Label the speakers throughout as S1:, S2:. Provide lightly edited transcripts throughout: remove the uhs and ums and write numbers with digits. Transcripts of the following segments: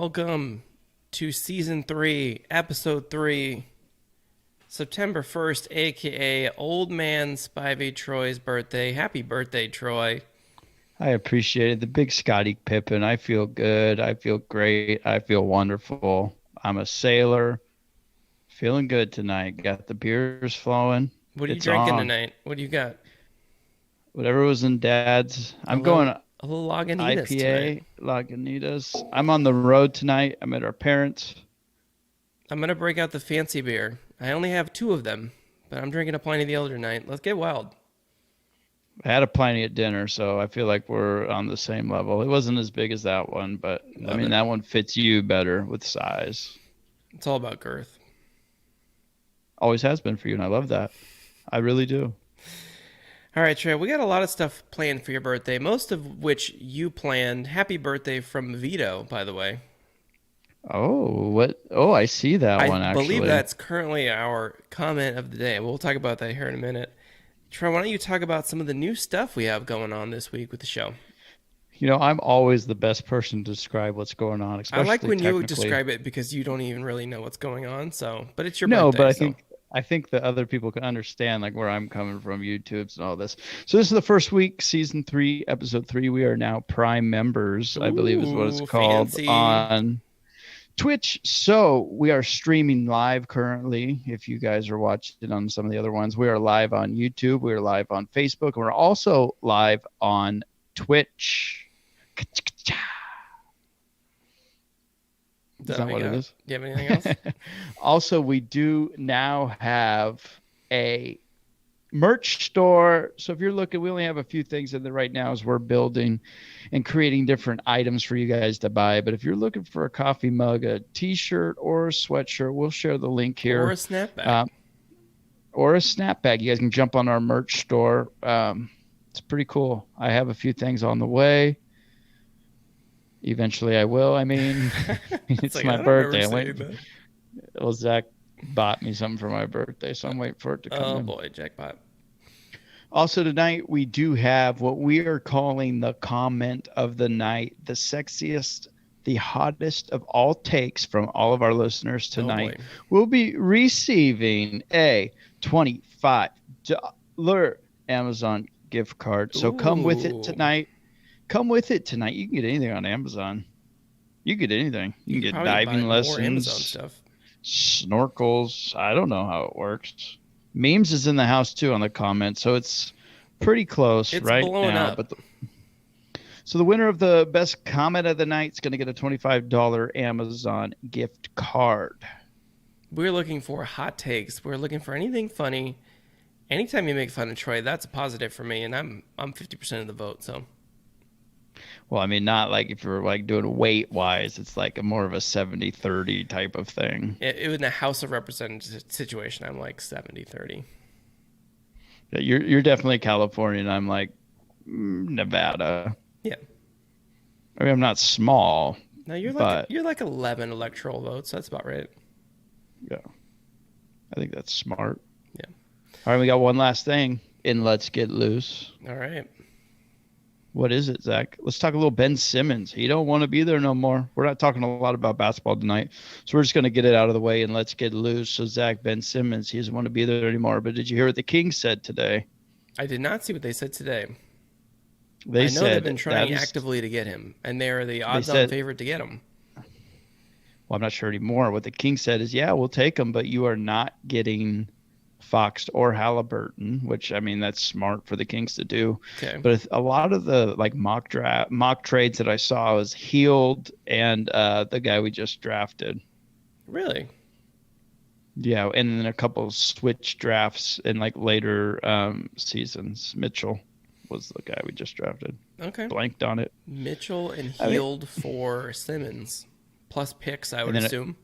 S1: Welcome to Season 3, Episode 3, September 1st, aka Old Man Spivey Troy's birthday. Happy birthday, Troy.
S2: I appreciate it. The big Scotty Pippen. I feel good. I feel great. I feel wonderful. I'm a sailor. Feeling good tonight. Got the beers flowing.
S1: What are you
S2: It's
S1: drinking
S2: on.
S1: tonight? What do you got?
S2: Whatever was in Dad's.
S1: A
S2: I'm
S1: little,
S2: going
S1: a little Lagunitas tonight.
S2: IPA, Lagunitas. I'm on the road tonight. I'm at our parents'.
S1: I'm going to break out the fancy beer. I only have two of them, but I'm drinking a Pliny the Elder tonight. Let's get wild.
S2: I had a plenty at dinner, so I feel like we're on the same level. It wasn't as big as that one, but
S1: Love it.
S2: that one fits you better with size.
S1: It's all about girth.
S2: Always has been for you, and I love that. I really do.
S1: All right, Trey, we got a lot of stuff planned for your birthday, most of which you planned. Happy birthday from Vito, by the way.
S2: Oh, what? Oh, I see that one
S1: I believe
S2: actually.
S1: that's currently our comment of the day. We'll talk about that here in a minute. Troy, why don't you talk about some of the new stuff we have going on this week with the show?
S2: I'm always the best person to describe what's going on,
S1: I like
S2: especially
S1: when you
S2: technically.
S1: describe it because you don't even really know what's going on. But it's your
S2: No, but
S1: birthday,
S2: I
S1: so
S2: think I think that other people can understand like where I'm coming from, YouTube's and all this. So this is the first week, season 3, episode 3. We are now Prime members, I believe is what it's
S1: ooh,
S2: called
S1: fancy.
S2: on Twitch. So we are streaming live currently. If you guys are watching on some of the other ones, we are live on YouTube. We are live on Facebook. And we're also live on Twitch.
S1: Is
S2: Is
S1: that
S2: that
S1: what you
S2: what it
S1: got?
S2: is?
S1: Do you have anything else?
S2: Also, we do now have a merch store. So if you're looking, we only have a few things in there right now as we're building and creating different items for you guys to buy. But if you're looking for a coffee mug, a t-shirt, or a sweatshirt, we'll share the link
S1: Or a
S2: here.
S1: snapback?
S2: Um, or a snapback. You guys can jump on our merch store. It's pretty cool. I have a few things on the way. Eventually I will.
S1: It's
S2: It's
S1: like, I
S2: my
S1: don't remember
S2: birthday.
S1: saying that.
S2: Well, Zach bought me something for my birthday, so I'm waiting for it to come
S1: Oh
S2: in.
S1: boy, jackpot.
S2: Also tonight we do have what we are calling the comment of the night, the sexiest, the hottest of all takes from all of our listeners
S1: Oh boy.
S2: tonight. We'll be receiving a $25 Amazon gift card. So come with it
S1: Ooh.
S2: tonight. Come with it tonight. You can get anything on Amazon. You can get anything. You
S1: You
S2: can
S1: could
S2: get
S1: probably buy
S2: diving
S1: more Amazon
S2: lessons,
S1: stuff.
S2: snorkels. I don't know how it works. Memes is in the house too on the comments, so it's pretty close
S1: It's
S2: right
S1: blowing
S2: now.
S1: up.
S2: So the winner of the best comment of the night is going to get a $25 Amazon gift card.
S1: We're looking for hot takes. We're looking for anything funny. Anytime you make fun of Troy, that's a positive for me, and I'm 50% of the vote. So
S2: Well, not like if you're like doing weight wise, it's like more of a 70-30 type of thing.
S1: in the House of Representatives situation, I'm like 70-30.
S2: Yeah, you're definitely California, and I'm like Nevada.
S1: Yeah.
S2: I'm not small,
S1: No,
S2: but
S1: you're like 11 electoral votes. That's about right.
S2: yeah, I think that's smart.
S1: Yeah.
S2: All right, we got one last thing in Let's Get Loose.
S1: All right.
S2: What is it, Zach? Let's talk a little Ben Simmons. He don't want to be there no more. We're not talking a lot about basketball tonight, so we're just going to get it out of the way and let's get loose. So, Zach, Ben Simmons, he doesn't want to be there anymore. But did you hear what the Kings said today?
S1: I did not see what they said today.
S2: They
S1: I know they've
S2: said
S1: been trying actively to get him, and they are the odds-on favorite to get him.
S2: Well, I'm not sure anymore. What the Kings said is, yeah, we'll take him, but you are not getting Fox or Halliburton, which that's smart for the Kings to do.
S1: Okay.
S2: But a lot of the like mock trades that I saw was Healed and the guy we just drafted.
S1: Really?
S2: Yeah, and then a couple of switch drafts in like later seasons. Mitchell was the guy we just drafted.
S1: Okay.
S2: Blanked on it.
S1: Mitchell and Healed for Simmons, plus picks, I would assume.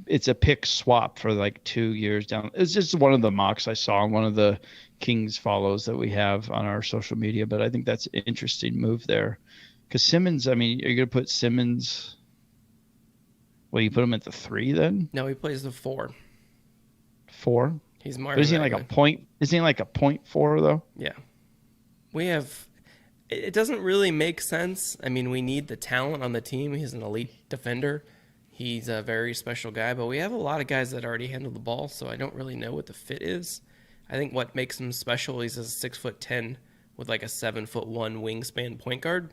S2: It's a pick swap for like 2 years down. It's just one of the mocks I saw on one of the Kings follows that we have on our social media. But I think that's an interesting move there. Because Simmons, are you going to put Simmons? Well, you put him at the 3 then?
S1: No, he plays the 4.
S2: 4?
S1: He's
S2: But is he like a point? Isn't he like a point 4 though?
S1: Yeah. We have It doesn't really make sense. I mean, we need the talent on the team. He's an elite defender. He's a very special guy, but we have a lot of guys that already handle the ball, so I don't really know what the fit is. I think what makes him special, he's a 6'10" with like a 7'1" wingspan point guard.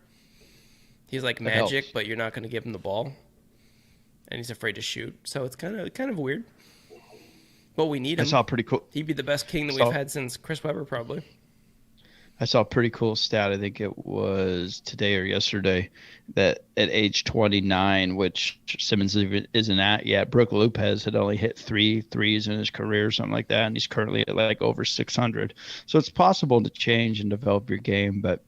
S1: He's like
S2: That
S1: magic,
S2: helps.
S1: but you're not going to give him the ball, and he's afraid to shoot. So it's kind of weird. But we need
S2: I
S1: him.
S2: saw a pretty cool.
S1: He'd be the best king that we've
S2: Saw
S1: had since Chris Webber, probably.
S2: I saw a pretty cool stat. I think it was today or yesterday that at age 29, which Simmons isn't at yet, Brook Lopez had only hit 3 threes in his career or something like that, and he's currently at like over 600. So it's possible to change and develop your game, but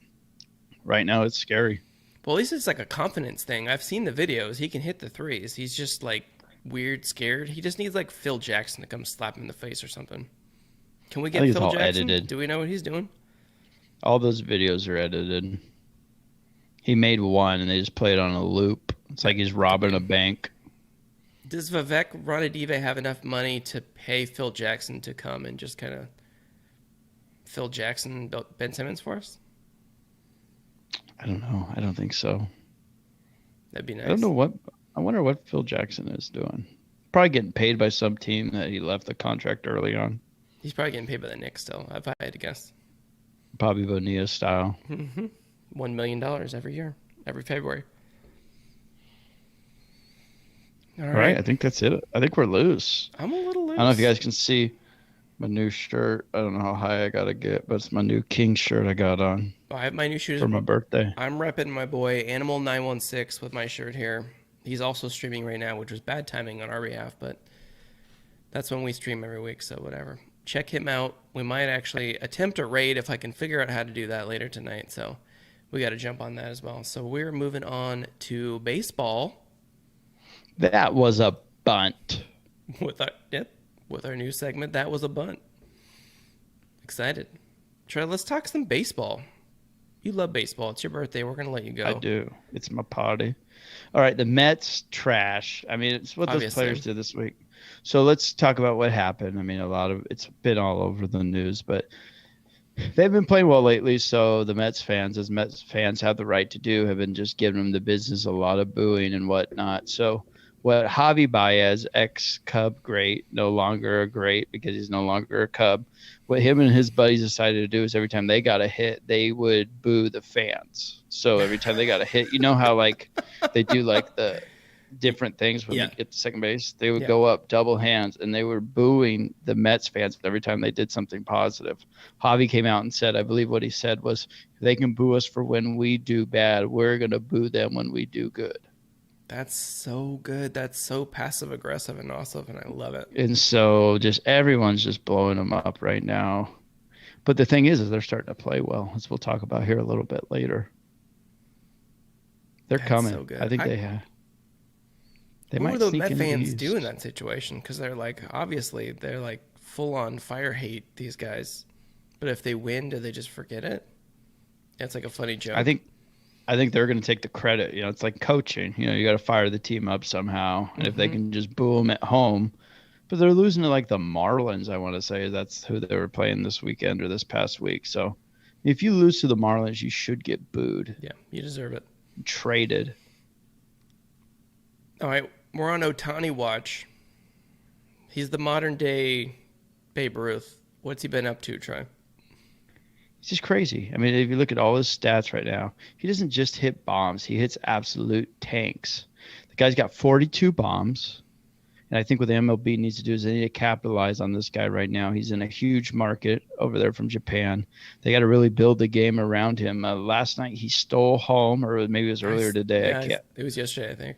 S2: right now it's scary.
S1: Well, at least it's like a confidence thing. I've seen the videos. He can hit the threes. He's just like weird, scared. He just needs like Phil Jackson to come slap him in the face or something. Can we
S2: I
S1: get
S2: think it's
S1: Phil
S2: all
S1: Jackson?
S2: edited.
S1: Do we know what he's doing?
S2: All those videos are edited. He made one and they just play it on a loop. It's like he's robbing a bank.
S1: Does Vivek Ranadive have enough money to pay Phil Jackson to come and just kind of Phil Jackson Ben Simmons for us?
S2: I don't know. I don't think so.
S1: That'd be nice.
S2: I don't know what. I wonder what Phil Jackson is doing. Probably getting paid by some team that he left the contract early on.
S1: He's probably getting paid by the Knicks still, if I had to guess.
S2: Probably Bonilla style.
S1: $1 million every year, every February.
S2: All right. I think that's it. I think we're loose.
S1: I'm a little loose.
S2: I don't know if you guys can see my new shirt. I don't know how high I got to get, but it's my new King shirt I got on
S1: I have my new shoes
S2: for my birthday.
S1: I'm repping my boy Animal916 with my shirt here. He's also streaming right now, which was bad timing on our behalf, but that's when we stream every week, so whatever. Check him out. We might actually attempt a raid if I can figure out how to do that later tonight, so we got to jump on that as well. So we're moving on to baseball.
S2: That was a bunt.
S1: With our new segment, That Was a Bunt. Excited. Trey, let's talk some baseball. You love baseball. It's your birthday. We're going to let you go.
S2: I do. It's my party. All right, the Mets trash. I mean, it's what those players did this week. So let's talk about what happened. I mean, it's been all over the news, but they've been playing well lately. So the Mets fans, as Mets fans have the right to do, have been just giving them the business, a lot of booing and whatnot. So what Javi Baez, ex-Cub great, no longer a great because he's no longer a Cub, what him and his buddies decided to do is every time they got a hit, they would boo the fans. So every time they got a hit, you know how like they do like the different things when they get to second base, they would go up double hands and they were booing the Mets fans every time they did something positive. Javi came out and said, I believe what he said was, they can boo us for when we do bad. We're going to boo them when we do good.
S1: That's so good. That's so passive aggressive and awesome, and I love it.
S2: And so just everyone's just blowing them up right now. But the thing is they're starting to play well, as we'll talk about here a little bit later. They're coming. So good. I think they have.
S1: What would the Met fans do in that situation? Because they're like, obviously, they're like full on fire hate these guys. But if they win, do they just forget it? It's like a funny joke.
S2: I think they're going to take the credit. You know, it's like coaching. You know, you got to fire the team up somehow. And if they can just boo them at home. But they're losing to like the Marlins, I want to say. That's who they were playing this weekend or this past week. So if you lose to the Marlins, you should get booed.
S1: Yeah, you deserve it.
S2: Traded.
S1: All right, we're on Ohtani watch. He's the modern day Babe Ruth. What's he been up to, Troy?
S2: It's just crazy. I mean, if you look at all his stats right now, he doesn't just hit bombs. He hits absolute tanks. The guy's got 42 bombs. And I think what the MLB needs to do is they need to capitalize on this guy right now. He's in a huge market over there from Japan. They got to really build the game around him. Last night he stole home, or maybe it was earlier today.
S1: Yeah, it was yesterday, I think.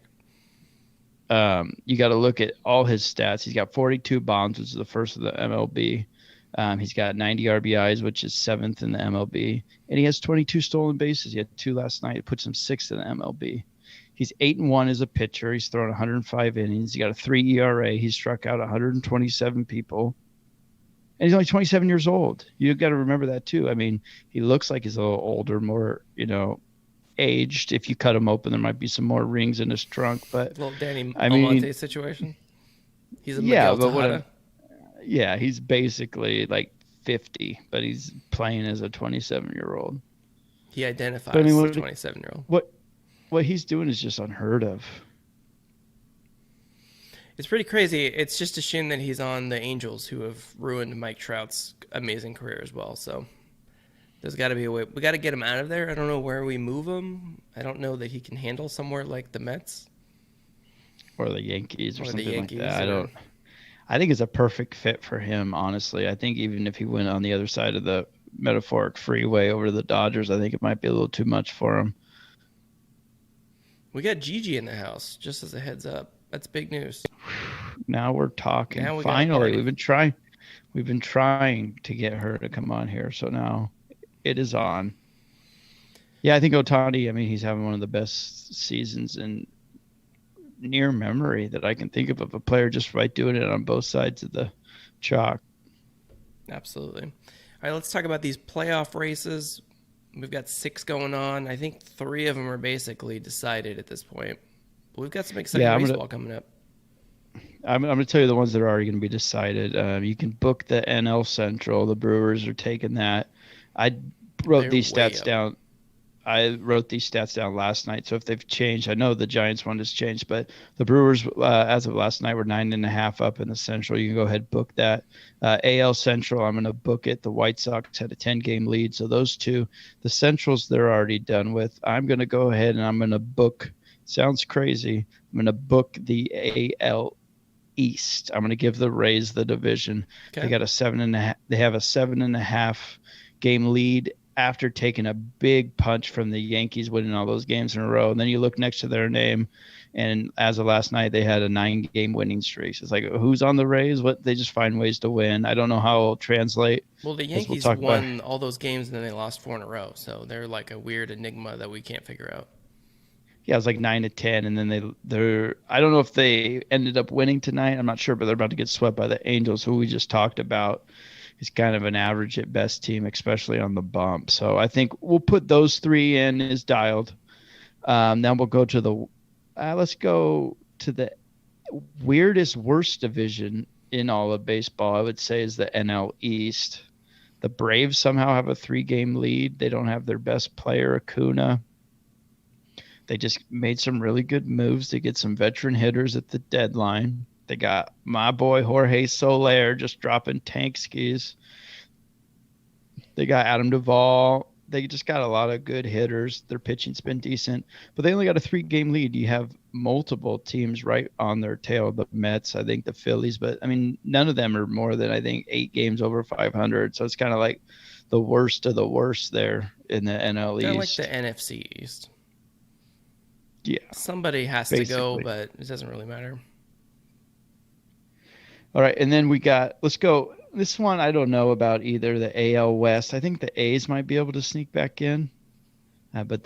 S2: You got to look at all his stats. He's got 42 bombs, which is the first of the MLB. He's got 90 RBIs, which is 7th in the MLB. And he has 22 stolen bases. He had 2 last night. It puts him 6th in the MLB. He's 8-1 as a pitcher. He's thrown 105 innings. He got a 3 ERA. He's struck out 127 people. And he's only 27 years old. You got to remember that, too. I mean, he looks like he's a little older, more, aged. If you cut him open, there might be some more rings in his trunk. But
S1: little Danny Almonte situation. He's a
S2: yeah,
S1: Miguel Tejada.
S2: Yeah, he's basically like 50, but he's playing as a 27-year-old.
S1: He
S2: But I
S1: identifies
S2: mean,
S1: as a 27-year-old.
S2: what he's doing is just unheard of.
S1: It's pretty crazy. It's just a shame that he's on the Angels, who have ruined Mike Trout's amazing career as well. So there's got to be a way. We got to get him out of there. I don't know where we move him. I don't know that he can handle somewhere like the Mets
S2: Or the Yankees or
S1: or the
S2: something like
S1: Yankees.
S2: that. I think it's a perfect fit for him, honestly. I think even if he went on the other side of the metaphoric freeway over to the Dodgers, I think it might be a little too much for him.
S1: We got Gigi in the house, just as a heads up. That's big news.
S2: Now we're talking.
S1: Now we got a
S2: Finally,
S1: party.
S2: we've been trying to get her to come on here, so now it is on. Yeah, I think Ohtani, I mean, he's having one of the best seasons in near memory that I can think of a player just by doing it on both sides of the chalk.
S1: Absolutely. All right, let's talk about these playoff races. We've got 6 going on. I think 3 of them are basically decided at this point. But we've got some exciting baseball coming up.
S2: I'm going to tell you the ones that are already going to be decided. You can book the NL Central. The Brewers are taking that. I wrote these stats down. I wrote these stats down last night. So if they've changed, I know the Giants one has changed, but the Brewers, as of last night, were 9.5 up in the Central. You can go ahead and book that. AL Central, I'm going to book it. The White Sox had a 10-game lead. So those two, the Centrals, they're already done with. I'm going to go ahead and I'm going to book. Sounds crazy. I'm going to book the AL East. I'm going to give the Rays the division. Okay. They got a 7.5. They have a 7.5 game lead after taking a big punch from the Yankees winning all those games in a row. And then you look next to their name, and as of last night, they had a 9-game winning streak. So it's like, who's on the Rays? What? They just find ways to win. I don't know how it'll translate.
S1: Well, the Yankees won all those games, and then they lost 4 in a row. So they're like a weird enigma that we can't figure out.
S2: Yeah, it was like 9-10, and then they're. I don't know if they ended up winning tonight. I'm not sure, but they're about to get swept by the Angels, who we just talked about. It's kind of an average at best team, especially on the bump. So I think we'll put those 3 in as dialed. Then we'll go to the let's go to the weirdest, worst division in all of baseball. I would say is the NL East. The Braves somehow have a 3-game lead. They don't have their best player, Acuna. They just made some really good moves to get some veteran hitters at the deadline. They got my boy Jorge Soler just dropping tank skis. They got Adam Duvall. They just got a lot of good hitters. Their pitching's been decent, but they only got a 3-game lead. You have multiple teams right on their tail. The Mets, I think the Phillies, but I mean, none of them are more than, I think, 8 games over 500. So it's kind of like the worst of the worst there in the NL East.
S1: They're like the NFC East.
S2: Yeah.
S1: Somebody has to go, but it doesn't really matter.
S2: All right, and then let's go. This one I don't know about either, the AL West. I think the A's might be able to sneak back in. But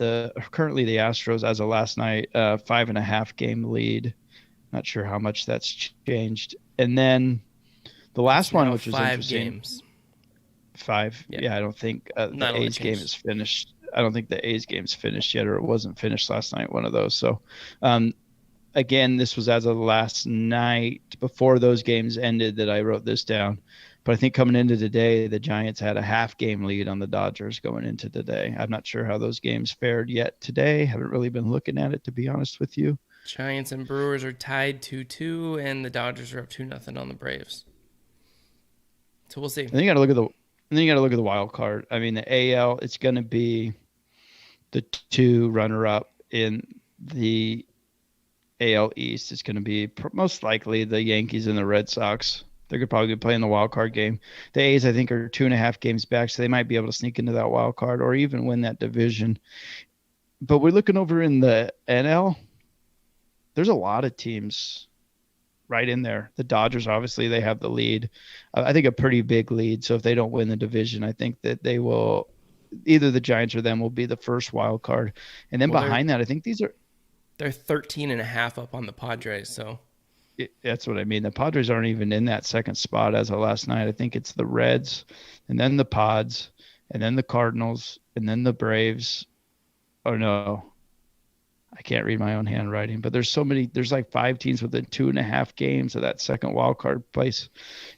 S2: currently the Astros, as of last night, 5.5 game lead. Not sure how much that's changed. And then the last one, which was interesting. 5
S1: games.
S2: 5. Yeah, I don't think the A's game is finished. I don't think the A's game's finished yet, or it wasn't finished last night, one of those. So, again, this was as of last night before those games ended that I wrote this down. But I think coming into today, the Giants had a 1/2-game lead on the Dodgers going into today. I'm not sure how those games fared yet today. Haven't really been looking at it, to be honest with you.
S1: Giants and Brewers are tied 2-2, and the Dodgers are up 2-0 on the Braves. So we'll see.
S2: And then you got to look at the wild card. I mean, the AL, it's going to be the 2 runner-up in the AL East. It's going to be most likely the Yankees and the Red Sox. They could probably be playing the wild card game. The A's, I think, are 2.5 games back, so they might be able to sneak into that wild card or even win that division. But we're looking over in the NL. There's a lot of teams right in there. The Dodgers, obviously, they have the lead. I think a pretty big lead. So if they don't win the division, I think that they will – either the Giants or them will be the first wild card. And then behind that, I think these are –
S1: they're 13.5 up on the Padres, so –
S2: that's what I mean. The Padres aren't even in that second spot as of last night. I think it's the Reds and then the Pods and then the Cardinals and then the Braves. Oh, no. I can't read my own handwriting, but there's like 5 teams within 2.5 games of that second wild card place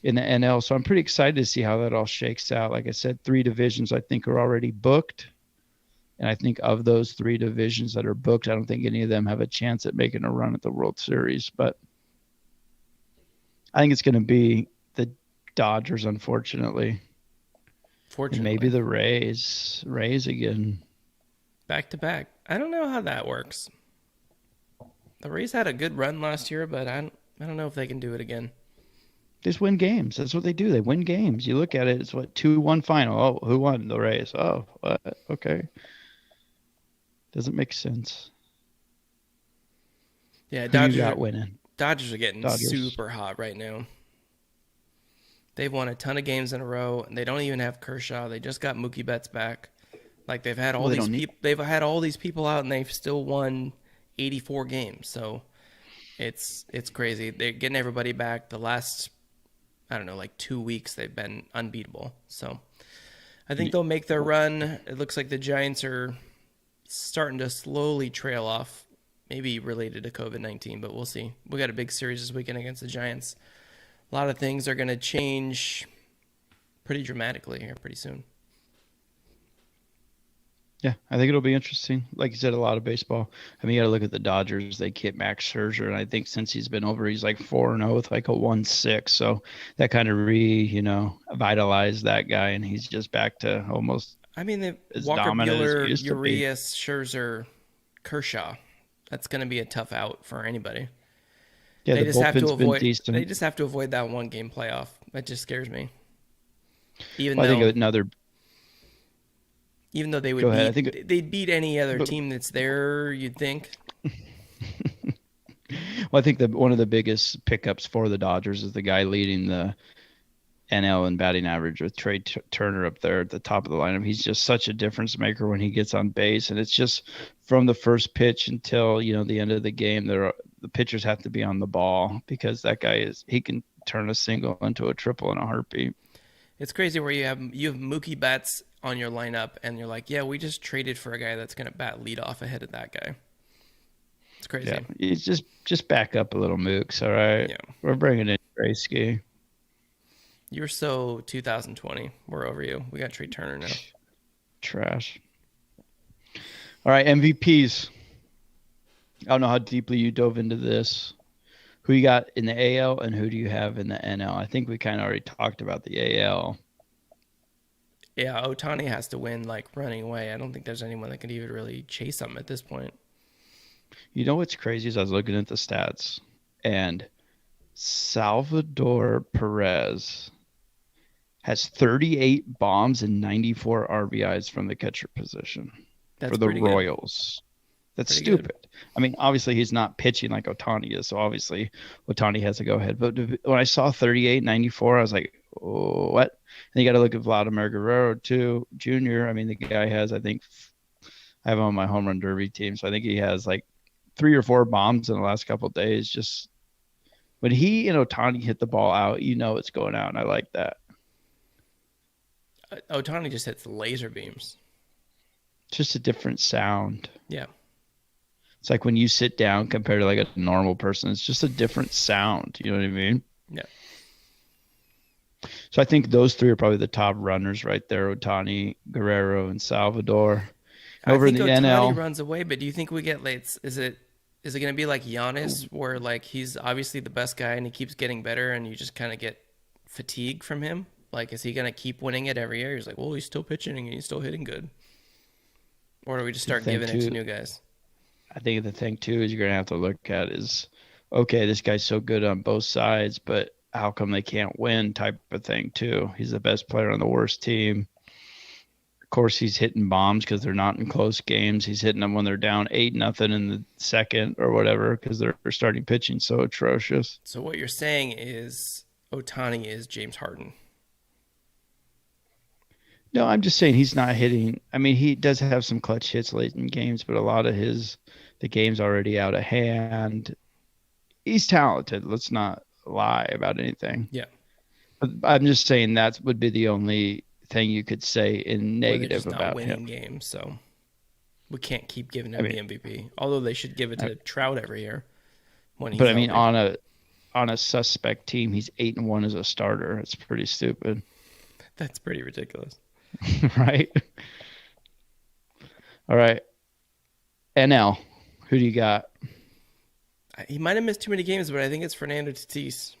S2: in the NL. So I'm pretty excited to see how that all shakes out. Like I said, 3 divisions I think are already booked. And I think of those 3 divisions that are booked, I don't think any of them have a chance at making a run at the World Series. But I think it's going to be the Dodgers, unfortunately, and maybe
S1: Fortunately,
S2: the Rays. Rays again.
S1: back to back. I don't know how that works. The Rays had a good run last year, but I don't know if they can do it again.
S2: They just win games. That's what they do. They win games. You look at it, it's what 2-1 final. Oh, who won? The Rays. Oh, what? Okay. Doesn't make sense.
S1: Yeah,
S2: Who you got winning?
S1: Dodgers are getting
S2: Dodgers.
S1: super hot right now. They've won a ton of games in a row, and they don't even have Kershaw. They just got Mookie Betts back. Like they've had all
S2: Well, they
S1: these
S2: don't need.
S1: people. They've had all these people out, and they've still won 84 games. So it's crazy. They're getting everybody back. The last, I don't know, like 2 weeks they've been unbeatable. So I think they'll make their run. It looks like the Giants are starting to slowly trail off. Maybe related to COVID-19, but we'll see. We got a big series this weekend against the Giants. A lot of things are going to change pretty dramatically here pretty soon.
S2: Yeah, I think it'll be interesting. Like you said, a lot of baseball. I mean, you got to look at the Dodgers. They kept Max Scherzer, and I think since he's been over, he's like 4-0 with like a 1.6. So that kind of vitalized that guy, and he's just back to almost
S1: I mean, the
S2: as
S1: Walker
S2: dominant as he
S1: Bueller,
S2: used to be.
S1: Urias, Scherzer, Kershaw. That's going to be a tough out for anybody.
S2: Yeah,
S1: They
S2: the
S1: just have to
S2: bullpen's been
S1: avoid. They
S2: decent.
S1: just have to avoid that one game playoff. That just scares me. Even
S2: Well, I think
S1: though,
S2: another.
S1: even though they
S2: Go
S1: would
S2: ahead. I think.
S1: they'd beat any other
S2: But,
S1: team that's there. You'd think.
S2: well, I think that one of the biggest pickups for the Dodgers is the guy leading the NL in batting average with Trey Turner up there at the top of the lineup. He's just such a difference maker when he gets on base, and it's just from the first pitch until the end of the game. The pitchers have to be on the ball because that guy he can turn a single into a triple in a heartbeat.
S1: It's crazy where you have Mookie Betts on your lineup, and you're like, yeah, we just traded for a guy that's going to bat lead off ahead of that guy. It's crazy.
S2: Yeah, it's just back up a little, Mooks. All right,
S1: Yeah.
S2: we're bringing in Graysky.
S1: You were so 2020. We're over you. We got Trey Turner now.
S2: Trash. All right, MVPs. I don't know how deeply you dove into this. Who you got in the AL and who do you have in the NL? I think we kind of already talked about the AL.
S1: Yeah, Otani has to win like running away. I don't think there's anyone that could even really chase him at this point.
S2: You know what's crazy is I was looking at the stats, and Salvador Perez has 38 bombs and 94 RBIs from the catcher position
S1: That's
S2: for the
S1: pretty good.
S2: Royals. That's
S1: Pretty good.
S2: stupid. I mean, obviously he's not pitching like Otani is, so obviously Otani has to go ahead. But when I saw 38, 94, I was like, oh, what? And you got to look at Vladimir Guerrero too, Jr. I mean, the guy has, I think, I have him on my home run derby team, so I think he has like 3 or 4 bombs in the last couple of days. Just when he and Otani hit the ball out, it's going out, and I like that.
S1: Otani just hits laser beams.
S2: It's just a different sound.
S1: Yeah.
S2: It's like when you sit down compared to like a normal person, it's just a different sound. You know what I mean?
S1: Yeah.
S2: So I think those 3 are probably the top runners right there: Otani, Guerrero, and Salvador. Over
S1: I
S2: in
S1: think
S2: the
S1: Otani
S2: NL,
S1: runs away, but do you think we get late? Is it going to be like Giannis, where like he's obviously the best guy and he keeps getting better, and you just kind of get fatigue from him? Like, is he going to keep winning it every year? He's like, well, he's still pitching and he's still hitting good. Or do we just start giving it to new guys?
S2: I think the thing too is you're gonna have to look at is, okay, this guy's so good on both sides, but how come they can't win? Type of thing too. He's the best player on the worst team. Of course, he's hitting bombs because they're not in close games. He's hitting them when they're down 8-0 in the second or whatever because they're starting pitching so atrocious.
S1: So what you're saying is Otani is James Harden.
S2: No, I'm just saying he's not hitting. I mean, he does have some clutch hits late in games, but a lot of the game's already out of hand. He's talented. Let's not lie about anything.
S1: Yeah.
S2: But I'm just saying that would be the only thing you could say in negative
S1: not
S2: about
S1: winning
S2: him.
S1: games, so we can't keep giving him the MVP. Although they should give it to Trout every year when he's.
S2: But I mean, on a suspect team, he's 8-1 as a starter. It's pretty stupid.
S1: That's pretty ridiculous.
S2: Right? All right. NL. Who do you got?
S1: He might have missed too many games, but I think it's Fernando Tatis.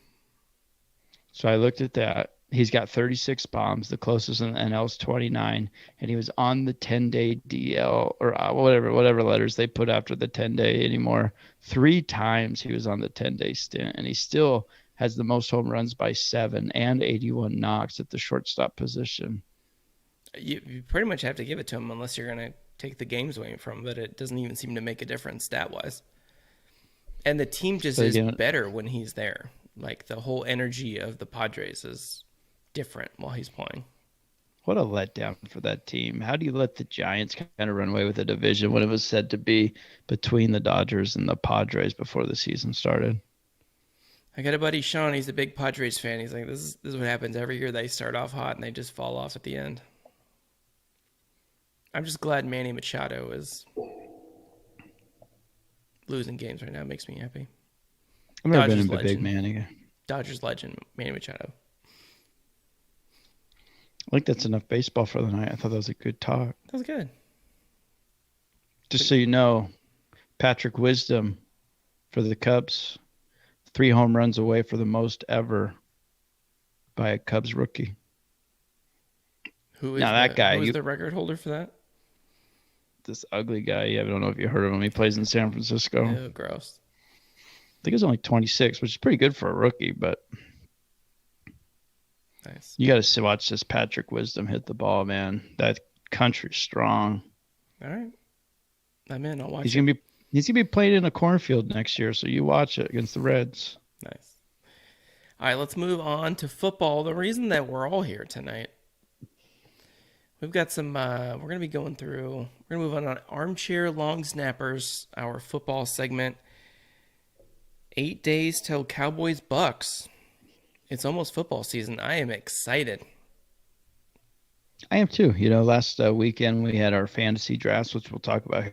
S2: So I looked at that. He's got 36 bombs. The closest in the NL is 29, and he was on the 10-day DL or whatever letters they put after the 10-day anymore. 3 times he was on the 10-day stint, and he still has the most home runs by 7 and 81 knocks at the shortstop position.
S1: You pretty much have to give it to him unless you're going to take the games away from him, but it doesn't even seem to make a difference stat-wise. And the team just is better when he's there. Like, the whole energy of the Padres is different while he's playing.
S2: What a letdown for that team. How do you let the Giants kind of run away with the division when it was said to be between the Dodgers and the Padres before the season started?
S1: I got a buddy, Sean. He's a big Padres fan. He's like, this is what happens every year. They start off hot and they just fall off at the end. I'm just glad Manny Machado is losing games right now. It makes me happy.
S2: I've never been a big Manny.
S1: Dodgers legend, Manny Machado.
S2: I think that's enough baseball for the night. I thought that was a good talk.
S1: That was good.
S2: Just so you know, Patrick Wisdom for the Cubs, 3 home runs away for the most ever by a Cubs rookie.
S1: Who is that guy? Who is the record holder for that?
S2: This ugly guy. I don't know if you heard of him. He plays in San Francisco.
S1: Oh, gross.
S2: I think he's only 26, which is pretty good for a rookie, but
S1: nice.
S2: You got to watch this Patrick Wisdom hit the ball, man. That country's strong.
S1: All right. I'm in. I'll watch
S2: He's gonna be playing in a cornfield next year, so you watch it against the Reds.
S1: Nice. All right, let's move on to football. The reason that we're all here tonight, we've got some, we're going to be going through, we're going to move on Armchair Long Snappers, our football segment. 8 days till Cowboys Bucks. It's almost football season. I am excited.
S2: I am too. You know, last weekend we had our fantasy drafts, which we'll talk about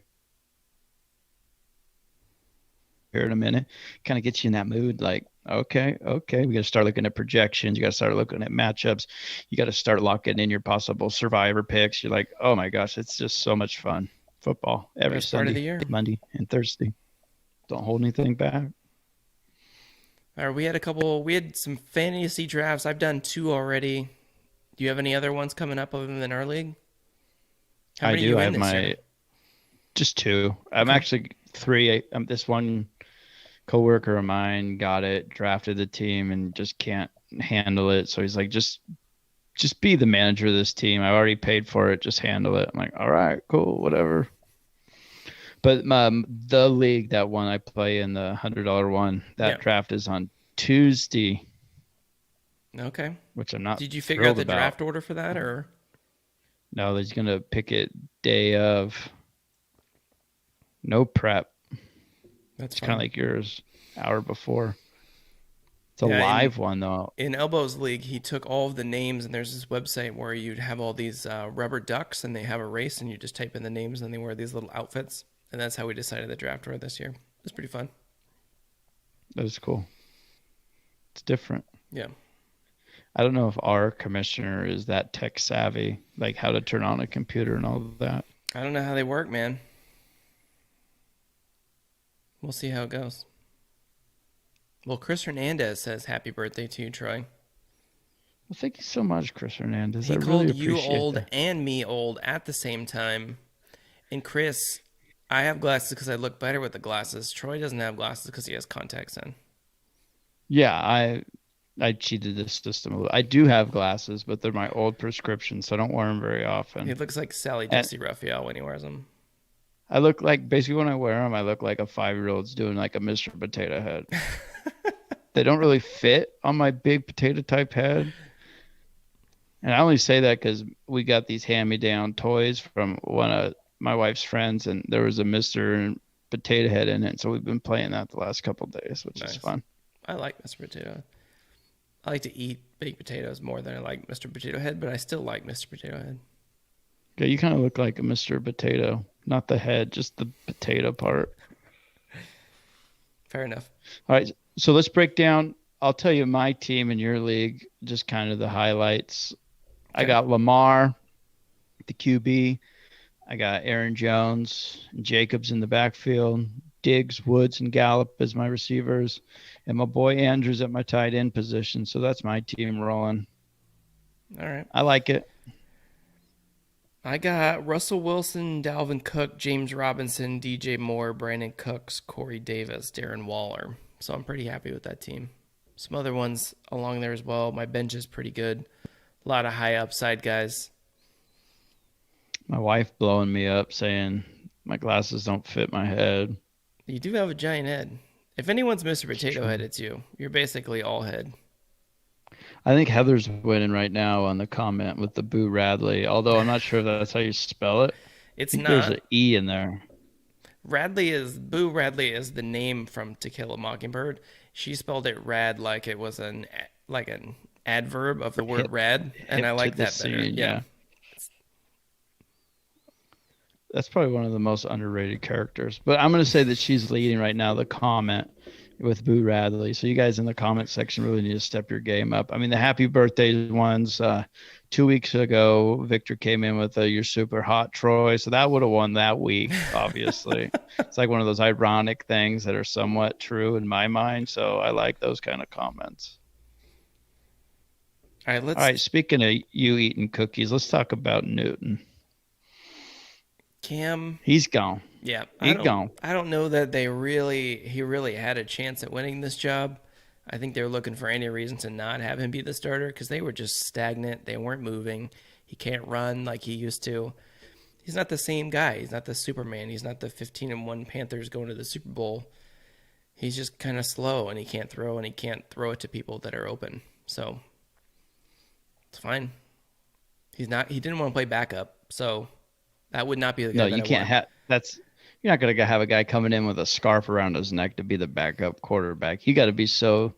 S2: here in a minute. Kind of gets you in that mood, like, okay, we got to start looking at projections. You got to start looking at matchups. You got to start locking in your possible survivor picks. You're like, oh my gosh, it's just so much fun. Football every Sunday,
S1: of the year.
S2: Monday and Thursday. Don't hold anything back.
S1: All right, we had some fantasy drafts. I've done 2 already. Do you have any other ones coming up other than our league?
S2: How many I do. I have just 2. I'm actually 3. This one coworker of mine got it, drafted the team, and just can't handle it. So he's like, just be the manager of this team. I already paid for it. Just handle it. I'm like, all right, cool, whatever. But the league, that one I play in, the $100 one, that draft is on Tuesday.
S1: Okay.
S2: Which I'm not.
S1: Did you figure out the draft order for that, or?
S2: No, he's gonna pick it day of. No prep.
S1: That's
S2: kind of like yours, hour before. It's a live one though.
S1: In Elbows League, he took all of the names, and there's this website where you'd have all these rubber ducks, and they have a race, and you just type in the names, and they wear these little outfits. And that's how we decided the draft order this year. It was pretty fun.
S2: That was cool. It's different.
S1: Yeah.
S2: I don't know if our commissioner is that tech savvy, like how to turn on a computer and all of that.
S1: I don't know how they work, man. We'll see how it goes. Well, Chris Hernandez says happy birthday to you, Troy.
S2: Well, thank you so much, Chris Hernandez.
S1: He called you old and me old at the same time. And Chris, I have glasses because I look better with the glasses. Troy doesn't have glasses because he has contacts in.
S2: Yeah, I cheated this system a little. I do have glasses, but they're my old prescription, so I don't wear them very often.
S1: He looks like Sally Jesse Raphael when he wears them.
S2: I look like, basically when I wear them, I look like a 5-year-old's doing like a Mr. Potato Head. They don't really fit on my big potato type head. And I only say that because we got these hand-me-down toys from one of my wife's friends, and there was a Mr. Potato Head in it. So we've been playing that the last couple of days, which is fun.
S1: I like Mr. Potato. I like to eat baked potatoes more than I like Mr. Potato Head, but I still like Mr. Potato Head.
S2: Yeah, you kind of look like a Mr. Potato. Not the head, just the potato part.
S1: Fair enough.
S2: All right, so let's break down. I'll tell you my team in your league, just kind of the highlights. Okay. I got Lamar, the QB. I got Aaron Jones and Jacobs in the backfield, Diggs, Woods, and Gallup as my receivers, and my boy Andrews at my tight end position. So that's my team rolling.
S1: All right.
S2: I like it.
S1: I got Russell Wilson, Dalvin Cook, James Robinson, DJ Moore, Brandon Cooks, Corey Davis, Darren Waller. So I'm pretty happy with that team. Some other ones along there as well. My bench is pretty good. A lot of high upside guys.
S2: My wife blowing me up saying my glasses don't fit my head.
S1: You do have a giant head. If anyone's Mr. Potato
S2: True.
S1: Head, it's you. You're basically all head.
S2: I think Heather's winning right now on the comment with the Boo Radley, although I'm not sure if that's how you spell it. I
S1: It's
S2: think there's
S1: not.
S2: an E in there.
S1: Boo Radley is the name from To Kill a Mockingbird. She spelled it rad like it was an adverb of the word rad, and I
S2: Hip to
S1: like
S2: the
S1: that better.
S2: scene,
S1: Yeah.
S2: yeah. That's probably one of the most underrated characters. But I'm going to say that she's leading right now the comment with Boo Radley. So you guys in the comment section really need to step your game up. I mean, the happy birthday ones, 2 weeks ago, Victor came in with a "You're super hot, Troy." So that would have won that week, obviously. It's like one of those ironic things that are somewhat true in my mind. So I like those kind of comments.
S1: All right,
S2: All right, speaking of you eating cookies, let's talk about Newton.
S1: Cam.
S2: He's gone.
S1: Yeah,
S2: He's gone.
S1: I don't know that he really had a chance at winning this job. I think they were looking for any reason to not have him be the starter because they were just stagnant. They weren't moving. He can't run like he used to. He's not the same guy. He's not the Superman. He's not the 15-1 Panthers going to the Super Bowl. He's just kind of slow and he can't throw it to people that are open. So it's fine. He didn't want to play backup, so that would not be the guy.
S2: No, you can't have that's. You're not gonna have a guy coming in with a scarf around his neck to be the backup quarterback. You got to be so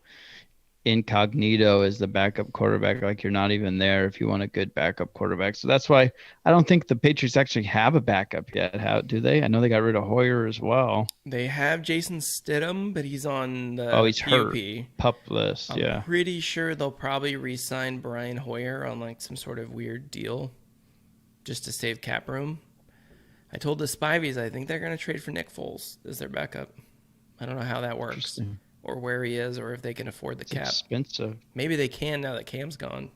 S2: incognito as the backup quarterback, like you're not even there if you want a good backup quarterback. So that's why I don't think the Patriots actually have a backup yet. How do they? I know they got rid of Hoyer as well.
S1: They have Jason Stidham, but he's on the
S2: He's
S1: PUP.
S2: hurt. Pup list.
S1: I'm pretty sure they'll probably re-sign Brian Hoyer on like some sort of weird deal just to save cap room. I told the Spivies I think they're going to trade for Nick Foles as their backup. I don't know how that works or where he is or if they can afford the cap.
S2: Expensive.
S1: Maybe they can now that Cam's gone.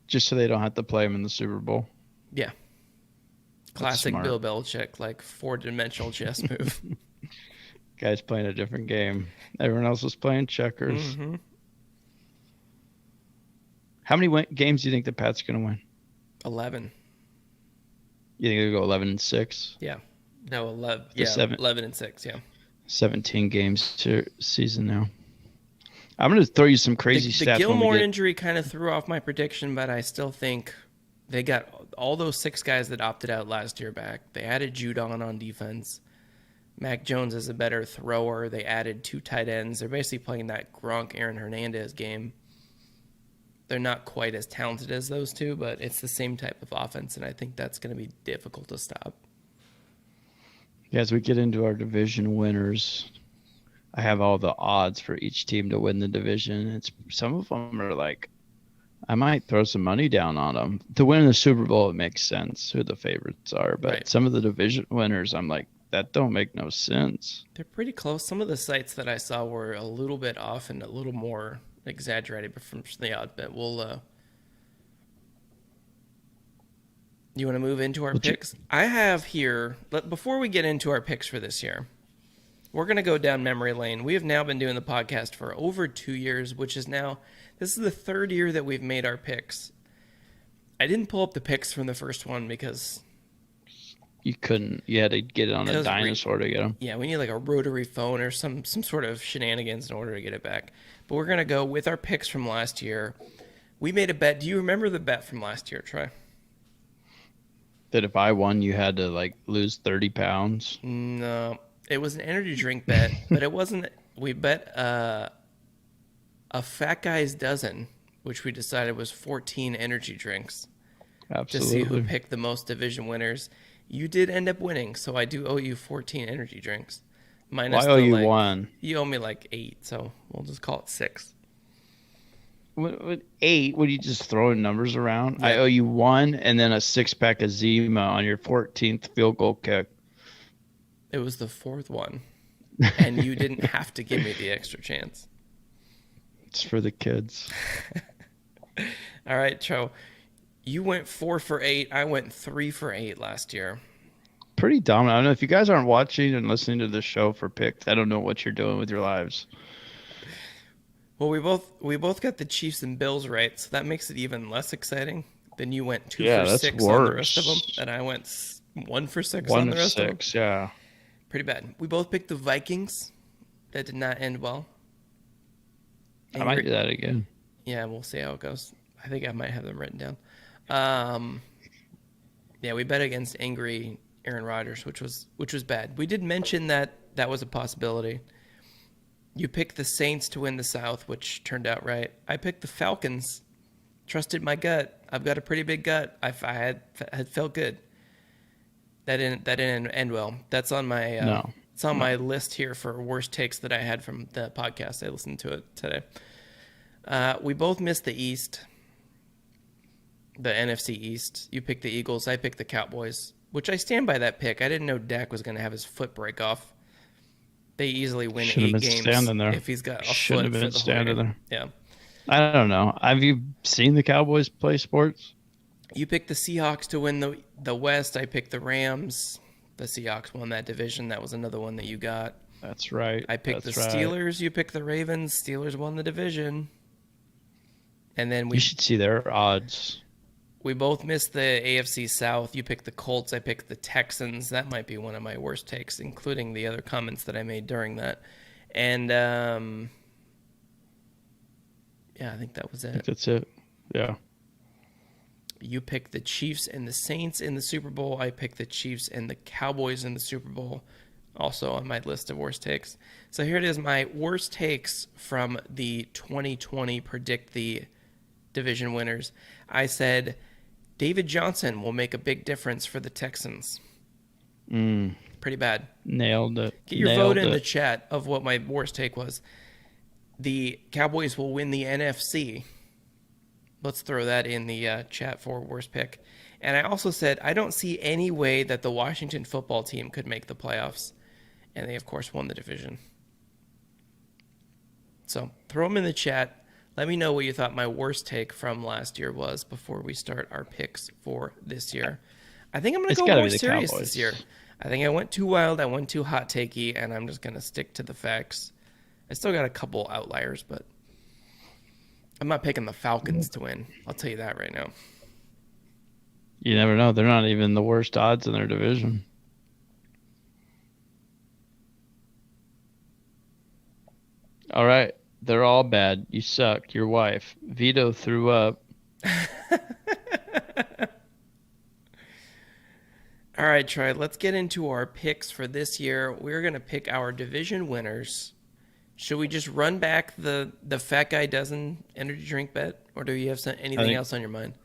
S2: Just so they don't have to play him in the Super Bowl.
S1: Yeah. Classic Bill Belichick, like four-dimensional chess move.
S2: Guy's playing a different game. Everyone else was playing checkers.
S1: Mm-hmm.
S2: How many games do you think the Pats are going to win?
S1: 11.
S2: You think they'll go 11-6?
S1: Yeah. No, 11. Yeah, 11-6. Yeah.
S2: 17 games to season now. I'm going to throw you some crazy stats.
S1: The Gilmore injury kind of threw off my prediction, but I still think they got all those 6 guys that opted out last year back. They added Judon on defense. Mac Jones is a better thrower. They added 2 tight ends. They're basically playing that Gronk, Aaron Hernandez game. They're not quite as talented as those two, but it's the same type of offense, and I think that's going to be difficult to stop.
S2: Yeah, as we get into our division winners, I have all the odds for each team to win the division. Some of them are like, I might throw some money down on them. To win the Super Bowl, it makes sense who the favorites are, but Some of the division winners, I'm like, that don't make no sense.
S1: They're pretty close. Some of the sites that I saw were a little bit off and a little more exaggerated, but from the odd bit. You want to move into our picks? I have here, before we get into our picks for this year, we're going to go down memory lane. We have now been doing the podcast for over 2 years, this is the 3rd year that we've made our picks. I didn't pull up the picks from the first one because
S2: you couldn't. You had to get it on a dinosaur to get them.
S1: Yeah, we need like a rotary phone or some sort of shenanigans in order to get it back. But we're going to go with our picks from last year. We made a bet. Do you remember the bet from last year, Troy?
S2: That if I won, you had to like lose 30 pounds?
S1: No. It was an energy drink bet, but it wasn't. We bet a Fat Guy's Dozen, which we decided was 14 energy drinks.
S2: Absolutely.
S1: To see who picked the most division winners. You did end up winning, so I do owe you 14 energy drinks.
S2: Minus I owe you 1.
S1: You owe me like 8, so we'll just call it 6.
S2: with 8, would you just throwing numbers around?
S1: Yeah.
S2: I owe you 1 and then a 6-pack of Zima on your 14th field goal kick.
S1: It was the fourth one, and you didn't have to give me the extra chance.
S2: It's for the kids.
S1: All right, Cho. You went 4 for 8. I went 3 for 8 last year.
S2: Pretty dominant. I don't know if you guys aren't watching and listening to the show for picks. I don't know what you're doing with your lives.
S1: Well, we both got the Chiefs and Bills right, so that makes it even less exciting. Then you went 2
S2: Yeah,
S1: for
S2: that's
S1: 6 on the rest of them,
S2: worse.
S1: and I went 1 for 6
S2: One
S1: on the
S2: of
S1: rest of them.
S2: 6, yeah.
S1: Pretty bad. We both picked the Vikings. That did not end well.
S2: I might do that again.
S1: Yeah, we'll see how it goes. I think I might have them written down. Yeah, we bet against angry Aaron Rodgers, which was bad. We did mention that was a possibility. You picked the Saints to win the South, which turned out right. I picked the Falcons. Trusted my gut. I've got a pretty big gut. I had felt good. That didn't end well. That's on my
S2: No.
S1: It's on my list here for worst takes that I had from the podcast. I listened to it today. We both missed the East, the NFC East. You picked the Eagles. I picked the Cowboys, which I stand by that pick. I didn't know Dak was going to have his foot break off. They easily win
S2: Should've
S1: 8
S2: been
S1: games
S2: standing there.
S1: if he's got a
S2: Shouldn't
S1: foot
S2: have been
S1: for the
S2: standing
S1: whole game.
S2: there.
S1: Yeah.
S2: I don't know. Have you seen the Cowboys play sports?
S1: You picked the Seahawks to win the West. I picked the Rams. The Seahawks won that division. That was another one that you got.
S2: That's right.
S1: I picked
S2: That's
S1: the
S2: right.
S1: Steelers. You picked the Ravens. Steelers won the division. And then
S2: You should see their odds.
S1: we both missed the AFC South. You picked the Colts. I picked the Texans. That might be one of my worst takes, including the other comments that I made during that. And yeah, I think that was
S2: I think
S1: it.
S2: that's it. Yeah.
S1: You picked the Chiefs and the Saints in the Super Bowl. I picked the Chiefs and the Cowboys in the Super Bowl, also on my list of worst takes. So here it is, my worst takes from the 2020 Predict the Division winners. I said David Johnson will make a big difference for the Texans. Pretty bad.
S2: Nailed it.
S1: Get your
S2: Nailed
S1: vote in
S2: it.
S1: the chat of what my worst take was. The Cowboys will win the NFC. Let's throw that in the chat for worst pick. And I also said, I don't see any way that the Washington football team could make the playoffs. And they, of course, won the division. So throw them in the chat. Let me know what you thought my worst take from last year was before we start our picks for this year. I think I'm going to
S2: It's
S1: go
S2: gotta
S1: more
S2: be the
S1: serious
S2: Cowboys.
S1: this year. I think I went too wild. I went too hot takey, and I'm just going to stick to the facts. I still got a couple outliers, but I'm not picking the Falcons to win. I'll tell you that right now.
S2: You never know. They're not even the worst odds in their division. All right. They're all bad. You suck. Your wife. Vito threw up.
S1: All right, Troy, let's get into our picks for this year. We're going to pick our division winners. Should we just run back the Fat Guy Dozen energy drink bet, or do you have anything else on your mind?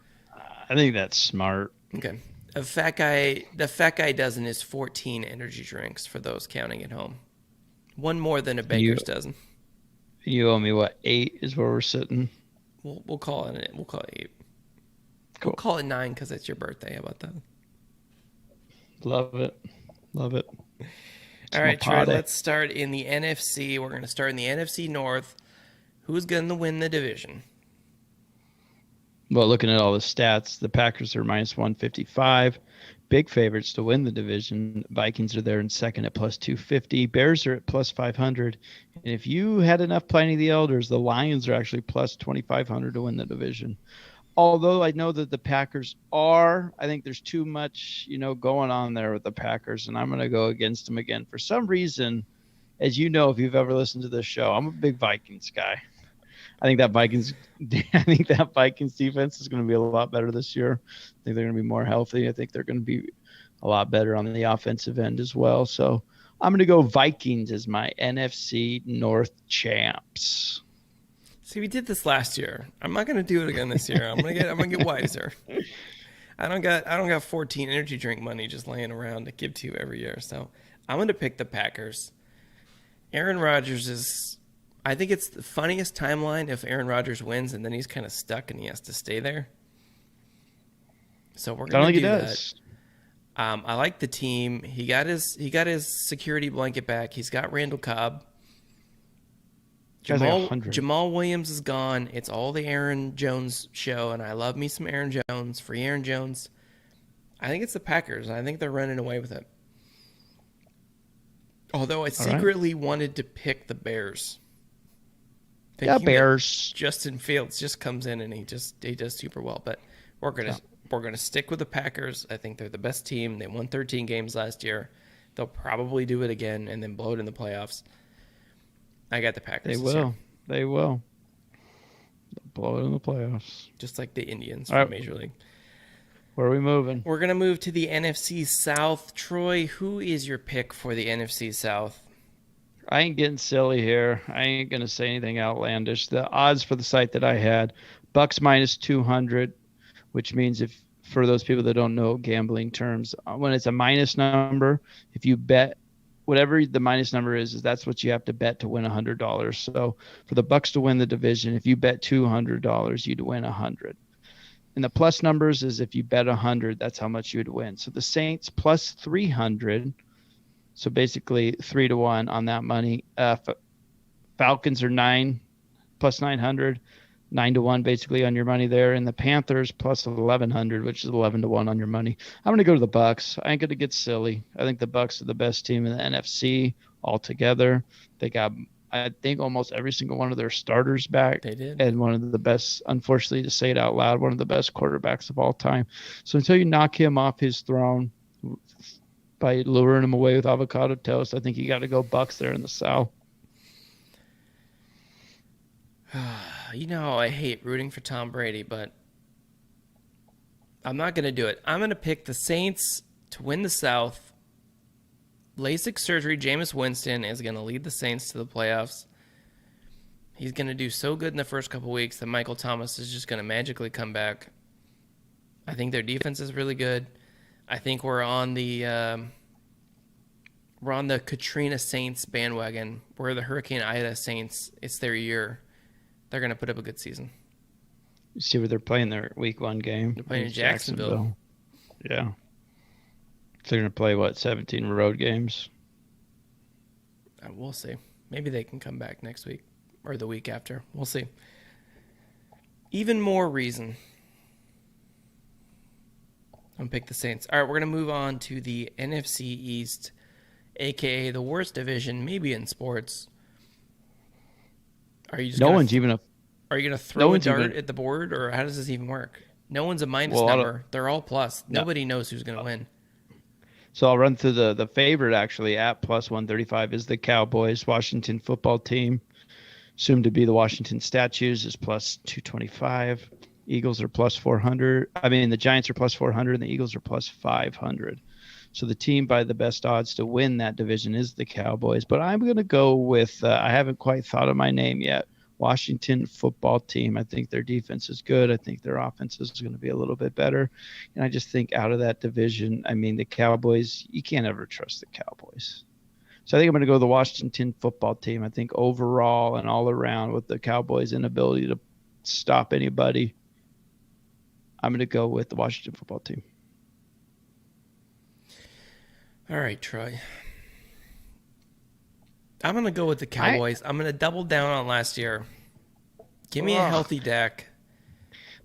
S2: I think that's smart.
S1: Okay. The Fat Guy Dozen is 14 energy drinks for those counting at home. One more than a baker's dozen.
S2: You owe me what? 8 is where we're sitting.
S1: We'll call it 8.
S2: Cool.
S1: We'll call it 9 because it's your birthday. How about that?
S2: Love it. Love it.
S1: All right, Troy,
S2: party.
S1: let's start in the NFC. We're going to start in the NFC North. Who's going to win the division?
S2: Well, looking at all the stats, the Packers are minus 155. Big favorites to win the division. Vikings are there in second at plus 250. Bears are at plus 500. And if you had enough Planning the Elders, the Lions are actually plus 2,500 to win the division. Although I know that the Packers I think there's too much, going on there with the Packers, and I'm going to go against them again. For some reason, as you know, if you've ever listened to this show, I'm a big Vikings guy. I think that Vikings defense is going to be a lot better this year. I think they're going to be more healthy. I think they're going to be a lot better on the offensive end as well. So I'm going to go Vikings as my NFC North champs.
S1: See, we did this last year. I'm not going to do it again this year. I'm going to get wiser. I don't got 14 energy drink money just laying around to give to you every year. So I'm going to pick the Packers. Aaron Rodgers is I think it's the funniest timeline if Aaron Rodgers wins and then he's kind of stuck and he has to stay there. So we're
S2: I don't
S1: gonna
S2: think he
S1: do that.
S2: does.
S1: I like the team. He got his security blanket back. He's got Randall Cobb.
S2: Guy's like 100.
S1: Jamal Williams is gone. It's all the Aaron Jones show, and I love me some Aaron Jones. Free Aaron Jones. I think it's the Packers. I think they're running away with it. Although I secretly wanted to pick the Bears.
S2: Yeah, Bears.
S1: Justin Fields just comes in and he does super well. But we're gonna stick with the Packers. I think they're the best team. They won 13 games last year. They'll probably do it again and then blow it in the playoffs. I got the Packers.
S2: They will. They will. They'll blow it in the playoffs.
S1: Just like the Indians
S2: All
S1: from
S2: right.
S1: Major League.
S2: Where are we moving?
S1: We're going to move to the NFC South. Troy, who is your pick for the NFC South?
S2: I ain't getting silly here. I ain't going to say anything outlandish. The odds for the site that I had, Bucks minus 200, which means if for those people that don't know gambling terms, when it's a minus number, if you bet whatever the minus number is that's what you have to bet to win $100. So for the Bucks to win the division, if you bet $200, you'd win 100. And the plus numbers is if you bet 100, that's how much you would win. So the Saints plus 300. So basically 3-1 on that money. Falcons are 9 plus 900, 9-1 basically on your money there. And the Panthers plus 1100, which is 11-1 on your money. I'm going to go to the Bucks. I ain't going to get silly. I think the Bucks are the best team in the NFC altogether. They got, I think, almost every single one of their starters back.
S1: They did.
S2: And one of the best, unfortunately to say it out loud, one of the best quarterbacks of all time. So until you knock him off his throne by luring him away with avocado toast, I think you got to go Bucks there in the South.
S1: You know, I hate rooting for Tom Brady, but I'm not going to do it. I'm going to pick the Saints to win the South. LASIK surgery, Jameis Winston is going to lead the Saints to the playoffs. He's going to do so good in the first couple weeks that Michael Thomas is just going to magically come back. I think their defense is really good. I think we're on the Katrina Saints bandwagon. We're the Hurricane Ida Saints. It's their year. They're going to put up a good season.
S2: You see where they're playing their week 1 game.
S1: They're playing in Jacksonville.
S2: Yeah. So they're going to play, 17 road games?
S1: We'll see. Maybe they can come back next week or the week after. We'll see. Even more reason. I'm going to pick the Saints. All right, we're going to move on to the NFC East, a.k.a. the worst division, maybe in sports. Are you just Are you going to throw a dart at the board, or how does this even work? No one's a minus number. They're all plus. No. Nobody knows who's going to win.
S2: So I'll run through the favorite, actually, at plus 135 is the Cowboys, Washington football team. Soon to be the Washington Statues is plus 225. Eagles are plus 400. I mean, the Giants are plus 400, and the Eagles are plus 500. So the team by the best odds to win that division is the Cowboys. But I'm going to go with, I haven't quite thought of my name yet, Washington football team. I think their defense is good. I think their offense is going to be a little bit better. And I just think out of that division, I mean, the Cowboys, you can't ever trust the Cowboys. So I think I'm going to go the Washington football team. I think overall and all around with the Cowboys' inability to stop anybody, I'm going to go with the Washington football team.
S1: All right, Troy. I'm going to go with the Cowboys. I'm going to double down on last year. Give me a healthy Dak.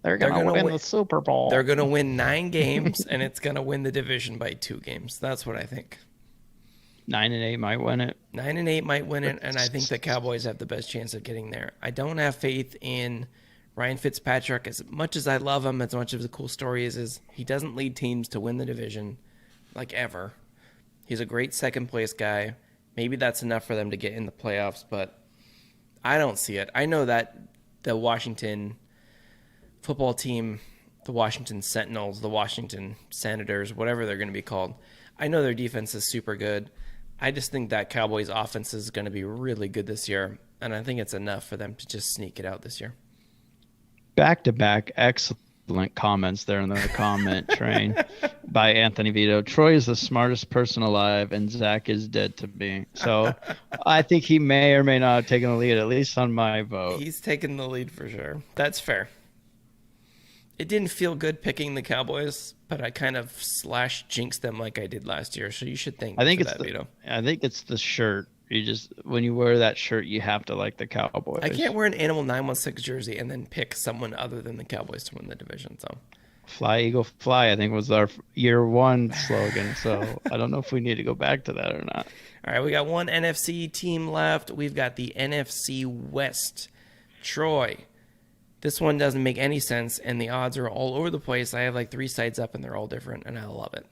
S2: They're going to win the Super Bowl.
S1: They're going to win 9 games, and it's going to win the division by 2 games. That's what I think.
S2: 9-8 might win it.
S1: 9-8 might win it, and I think the Cowboys have the best chance of getting there. I don't have faith in Ryan Fitzpatrick. As much as I love him, as much of the cool story is he doesn't lead teams to win the division, like ever. He's a great second-place guy. Maybe that's enough for them to get in the playoffs, but I don't see it. I know that the Washington football team, the Washington Sentinels, the Washington Senators, whatever they're going to be called, I know their defense is super good. I just think that Cowboys offense is going to be really good this year, and I think it's enough for them to just sneak it out this year.
S2: Back-to-back excellent excellent comments there in the comment train by Anthony Vito. Troy is the smartest person alive, and Zach is dead to me. So I think he may or may not have taken the lead, at least on my vote.
S1: He's taken the lead for sure. That's fair. It didn't feel good picking the Cowboys, but I kind of slash jinxed them like I did last year. So you should thank me for that, Vito.
S2: I think it's the shirt. You just, when you wear that shirt, you have to like the Cowboys.
S1: I can't wear an Animal 916 jersey and then pick someone other than the Cowboys to win the division. So
S2: Fly, Eagle, Fly, I think was our year one slogan. So I don't know if we need to go back to that or not.
S1: All right, we got one NFC team left. We've got the NFC West. Troy. This one doesn't make any sense, and the odds are all over the place. I have like 3 sites up, and they're all different, and I love it.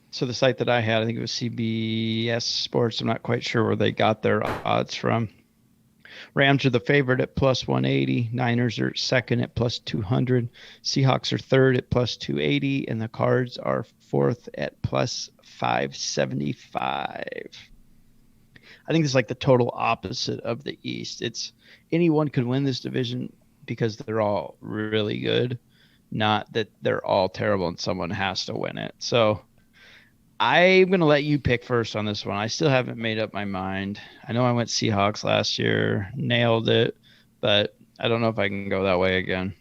S2: So the site that I had, I think it was CBS Sports. I'm not quite sure where they got their odds from. Rams are the favorite at plus 180. Niners are second at plus 200. Seahawks are third at plus 280. And the Cards are fourth at plus 575. I think it's like the total opposite of the East. It's anyone could win this division because they're all really good, not that they're all terrible and someone has to win it. So I'm going to let you pick first on this one. I still haven't made up my mind. I know I went Seahawks last year, nailed it, but I don't know if I can go that way again.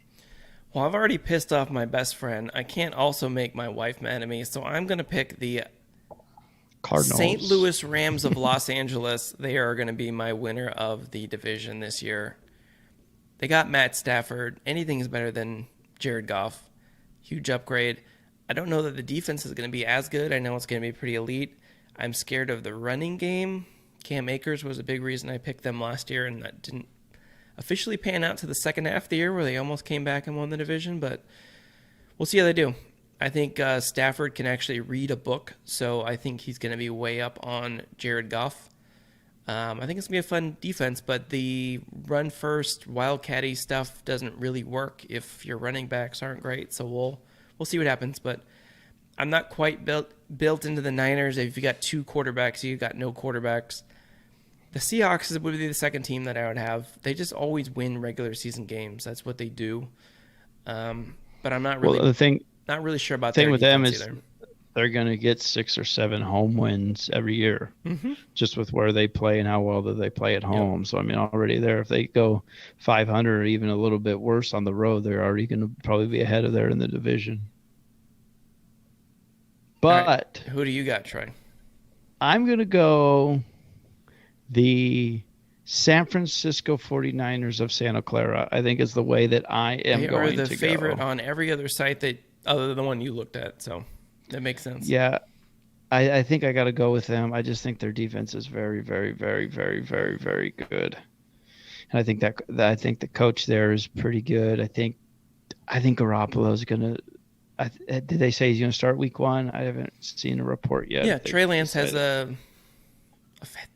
S1: Well, I've already pissed off my best friend. I can't also make my wife mad at me, so I'm going to pick the
S2: Cardinals.
S1: St. Louis Rams of Los Angeles. They are going to be my winner of the division this year. They got Matt Stafford. Anything is better than Jared Goff. Huge upgrade. I don't know that the defense is going to be as good. I know it's going to be pretty elite. I'm scared of the running game. Cam Akers was a big reason I picked them last year, and that didn't officially pan out to the second half of the year where they almost came back and won the division, but we'll see how they do. I think Stafford can actually read a book, so I think he's going to be way up on Jared Goff. I think it's going to be a fun defense, but the run-first, wildcat-y stuff doesn't really work if your running backs aren't great, so we'll see what happens, but I'm not quite built into the Niners. If you got 2 quarterbacks, you got no quarterbacks. The Seahawks would be the second team that I would have. They just always win regular season games. That's what they do. But I'm not really not really sure about
S2: the thing
S1: their
S2: with them is
S1: either.
S2: They're going to get 6 or 7 home wins every year, just with where they play and how well do they play at home. Yep. So, I mean, already there, if they go 500 or even a little bit worse on the road, they're already going to probably be ahead of there in the division. But
S1: right. Who do you got, Troy?
S2: I'm going to go the San Francisco 49ers of Santa Clara. I think is the way that I am going to go. They are the
S1: favorite on every other site other than the one you looked at, so that makes sense.
S2: Yeah, I think I got to go with them. I just think their defense is very, very, very, very, very, very good, and I think the coach there is pretty good. I think Garoppolo is gonna. Did they say he's gonna start week 1? I haven't seen a report yet.
S1: Yeah, Trey Lance has a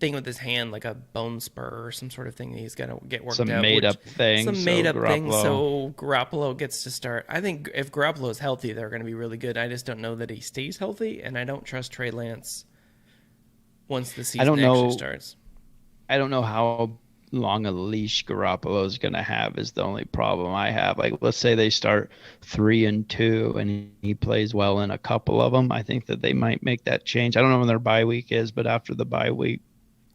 S1: thing with his hand, like a bone spur or some sort of thing that he's got to get worked out.
S2: Some made-up thing.
S1: So Garoppolo gets to start. I think if Garoppolo is healthy, they're going to be really good. I just don't know that he stays healthy, and I don't trust Trey Lance once the season actually starts.
S2: I don't know how long a leash Garoppolo is going to have is the only problem I have. Like, let's say they start 3-2 and he plays well in a couple of them. I think that they might make that change. I don't know when their bye week is, but after the bye week,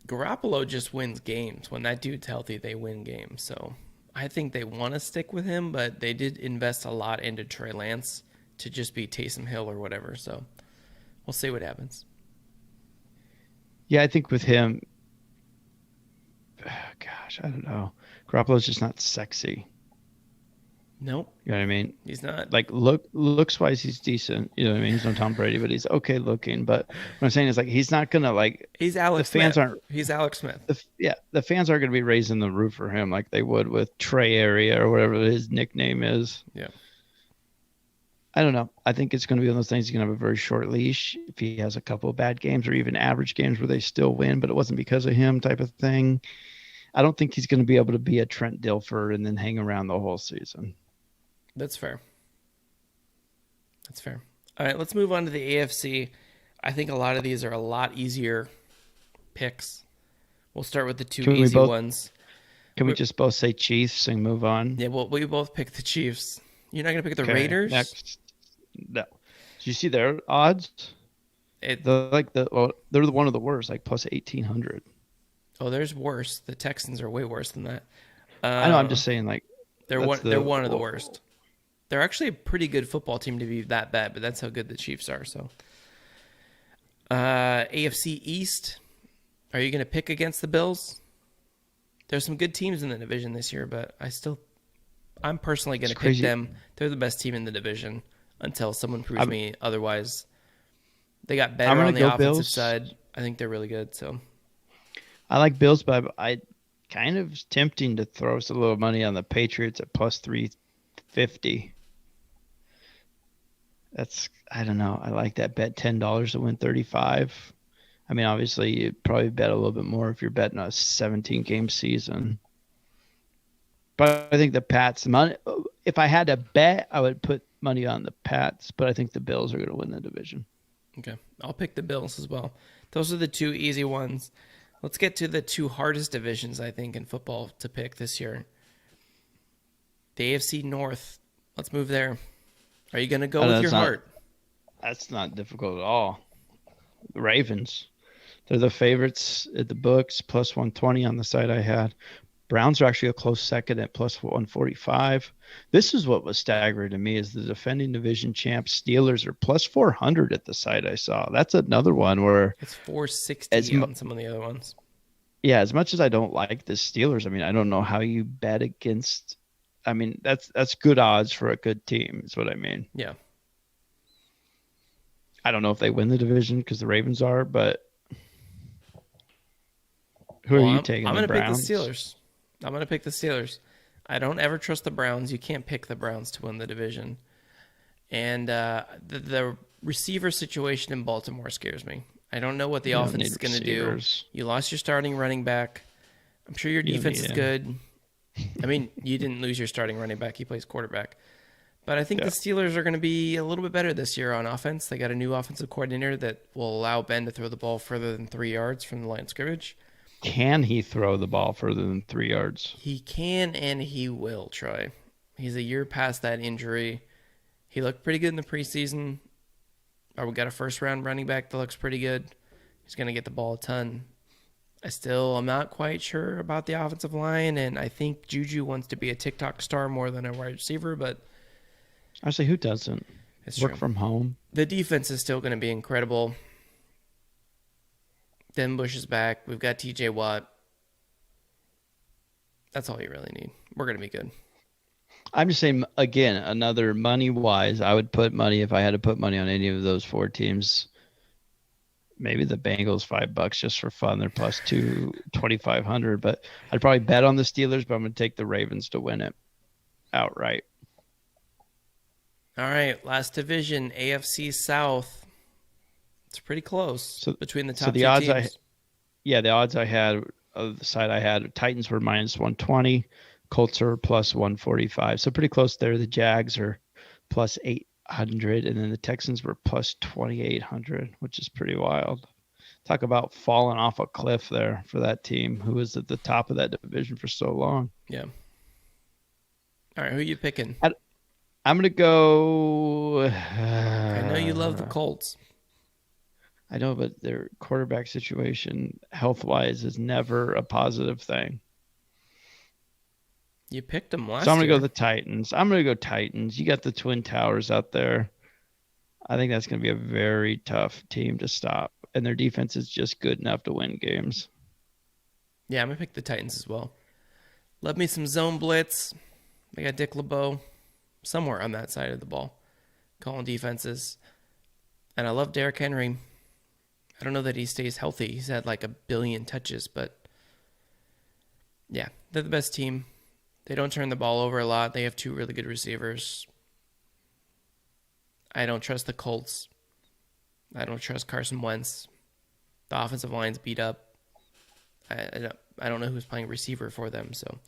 S1: Garoppolo just wins games. When that dude's healthy, they win games. So I think they want to stick with him, but they did invest a lot into Trey Lance to just be Taysom Hill or whatever. So we'll see what happens.
S2: Yeah, I think with him, gosh, I don't know. Garoppolo's just not sexy.
S1: Nope.
S2: You know what I mean?
S1: He's not.
S2: Like, looks wise, he's decent. You know what I mean? He's no Tom Brady, but he's okay looking. But what I'm saying is, like, he's not gonna like.
S1: He's Alex
S2: the fans
S1: Smith.
S2: Aren't.
S1: He's Alex Smith.
S2: The fans aren't gonna be raising the roof for him like they would with Trey Area or whatever his nickname is.
S1: Yeah.
S2: I don't know. I think it's going to be one of those things. He's going to have a very short leash if he has a couple of bad games or even average games where they still win, but it wasn't because of him type of thing. I don't think he's going to be able to be a Trent Dilfer and then hang around the whole season.
S1: That's fair. All right, let's move on to the AFC. I think a lot of these are a lot easier picks. We'll start with the two easy ones.
S2: Can we just both say Chiefs and move on?
S1: Yeah, well, we both picked the Chiefs. You're not gonna pick the
S2: Okay,
S1: Raiders?
S2: next. No. Did you see their odds?
S1: It.
S2: They're one of the worst, like plus 1,800.
S1: Oh, there's worse. The Texans are way worse than that.
S2: I know. I'm
S1: Uh,
S2: just saying, like
S1: they're
S2: that's
S1: one. They're
S2: the
S1: one of the worst. They're actually a pretty good football team to be that bad, but that's how good the Chiefs are. So, AFC East. Are you gonna pick against the Bills? There's some good teams in the division this year, but I'm personally going
S2: it's
S1: to pick
S2: crazy.
S1: them. They're the best team in the division until someone proves
S2: I'm
S1: me otherwise. They got
S2: I'm
S1: better
S2: gonna
S1: on the
S2: go
S1: offensive
S2: Bills.
S1: side. I think they're really good. So,
S2: I like Bills, but I kind of tempting to throw us a little money on the Patriots at plus 350. That's I don't know. I like that bet $10 to win 35. I mean, obviously, you'd probably bet a little bit more if you're betting a 17 game season. But I think the Pats money. If I had to bet, I would put money on the Pats. But I think the Bills are going to win the division.
S1: okay. I'll pick the Bills as well. Those are the two easy ones. Let's get to the two hardest divisions, I think, in football to pick this year. The AFC North. Let's move there. Are you going to go with your
S2: That's not
S1: heart?
S2: that's not difficult at all. The Ravens. They're the favorites at the books, plus 120 on the site I had. Browns are actually a close second at plus 145. This is what was staggering to me is the defending division champs Steelers are plus 400 at the site I saw. That's another one where
S1: It's
S2: as
S1: 460 on some of the other ones.
S2: yeah, as much as I don't like the Steelers, I mean, I don't know how you bet against I mean, that's good odds for a good team is what I mean.
S1: Yeah.
S2: I don't know if they win the division because the Ravens are, but who are
S1: Well,
S2: you
S1: I'm
S2: taking? The
S1: going to pick the
S2: Browns?
S1: Steelers. I'm going to pick the Steelers. I don't ever trust the Browns. You can't pick the Browns to win the division. And the receiver situation in Baltimore scares me. I don't know what the
S2: You don't
S1: offense
S2: need
S1: is going to do.
S2: receivers.
S1: You lost your starting running back. I'm sure your
S2: You don't
S1: defense
S2: need
S1: is
S2: him.
S1: good. I mean, you didn't lose your starting running back. He plays quarterback. But I think the
S2: Yeah.
S1: Steelers are going to be a little bit better this year on offense. They got a new offensive coordinator that will allow Ben to throw the ball further than 3 yards from the line of scrimmage.
S2: Can he throw the ball further than 3 yards?
S1: He can and he will, Troy. He's a year past that injury. He looked pretty good in the preseason. We got a first round running back that looks pretty good. He's going to get the ball a ton. I'm not quite sure about the offensive line, and I think Juju wants to be a TikTok star more than a wide receiver, but
S2: Actually, who doesn't
S1: it's
S2: work
S1: true.
S2: from home?
S1: The defense is still going to be incredible. Then Bush is back. We've got TJ Watt. That's all you really need. We're going to be good.
S2: I'm just saying again, another money wise, I would put money if I had to put money on any of those four teams. Maybe the Bengals $5 just for fun. They're plus 2,500, but I'd probably bet on the Steelers, but I'm going to take the Ravens to win it outright.
S1: All right, last division, AFC South. It's pretty close
S2: So,
S1: between the
S2: so
S1: top
S2: the
S1: two
S2: odds
S1: teams.
S2: the odds I had of the side I had, Titans were minus 120, Colts are plus 145. So pretty close there. The Jags are plus 800, and then the Texans were plus 2,800, which is pretty wild. Talk about falling off a cliff there for that team who was at the top of that division for so long.
S1: Yeah. All right, who are you picking?
S2: I'm gonna go.
S1: I know you love the Colts.
S2: I know, but their quarterback situation, health wise, is never a positive thing.
S1: You picked them
S2: So I'm
S1: last
S2: gonna go
S1: year.
S2: the Titans. I'm gonna go Titans. You got the Twin Towers out there. I think that's gonna be a very tough team to stop, and their defense is just good enough to win games.
S1: Yeah, I'm going to pick the Titans as well. Love me some zone blitz. They got Dick LeBeau somewhere on that side of the ball, calling defenses. And I love Derrick Henry. I don't know that he stays healthy. He's had like 1 billion touches, but yeah, they're the best team. They don't turn the ball over a lot. They have two really good receivers. I don't trust the Colts. I don't trust Carson Wentz. The offensive line's beat up. I don't know who's playing receiver for them, so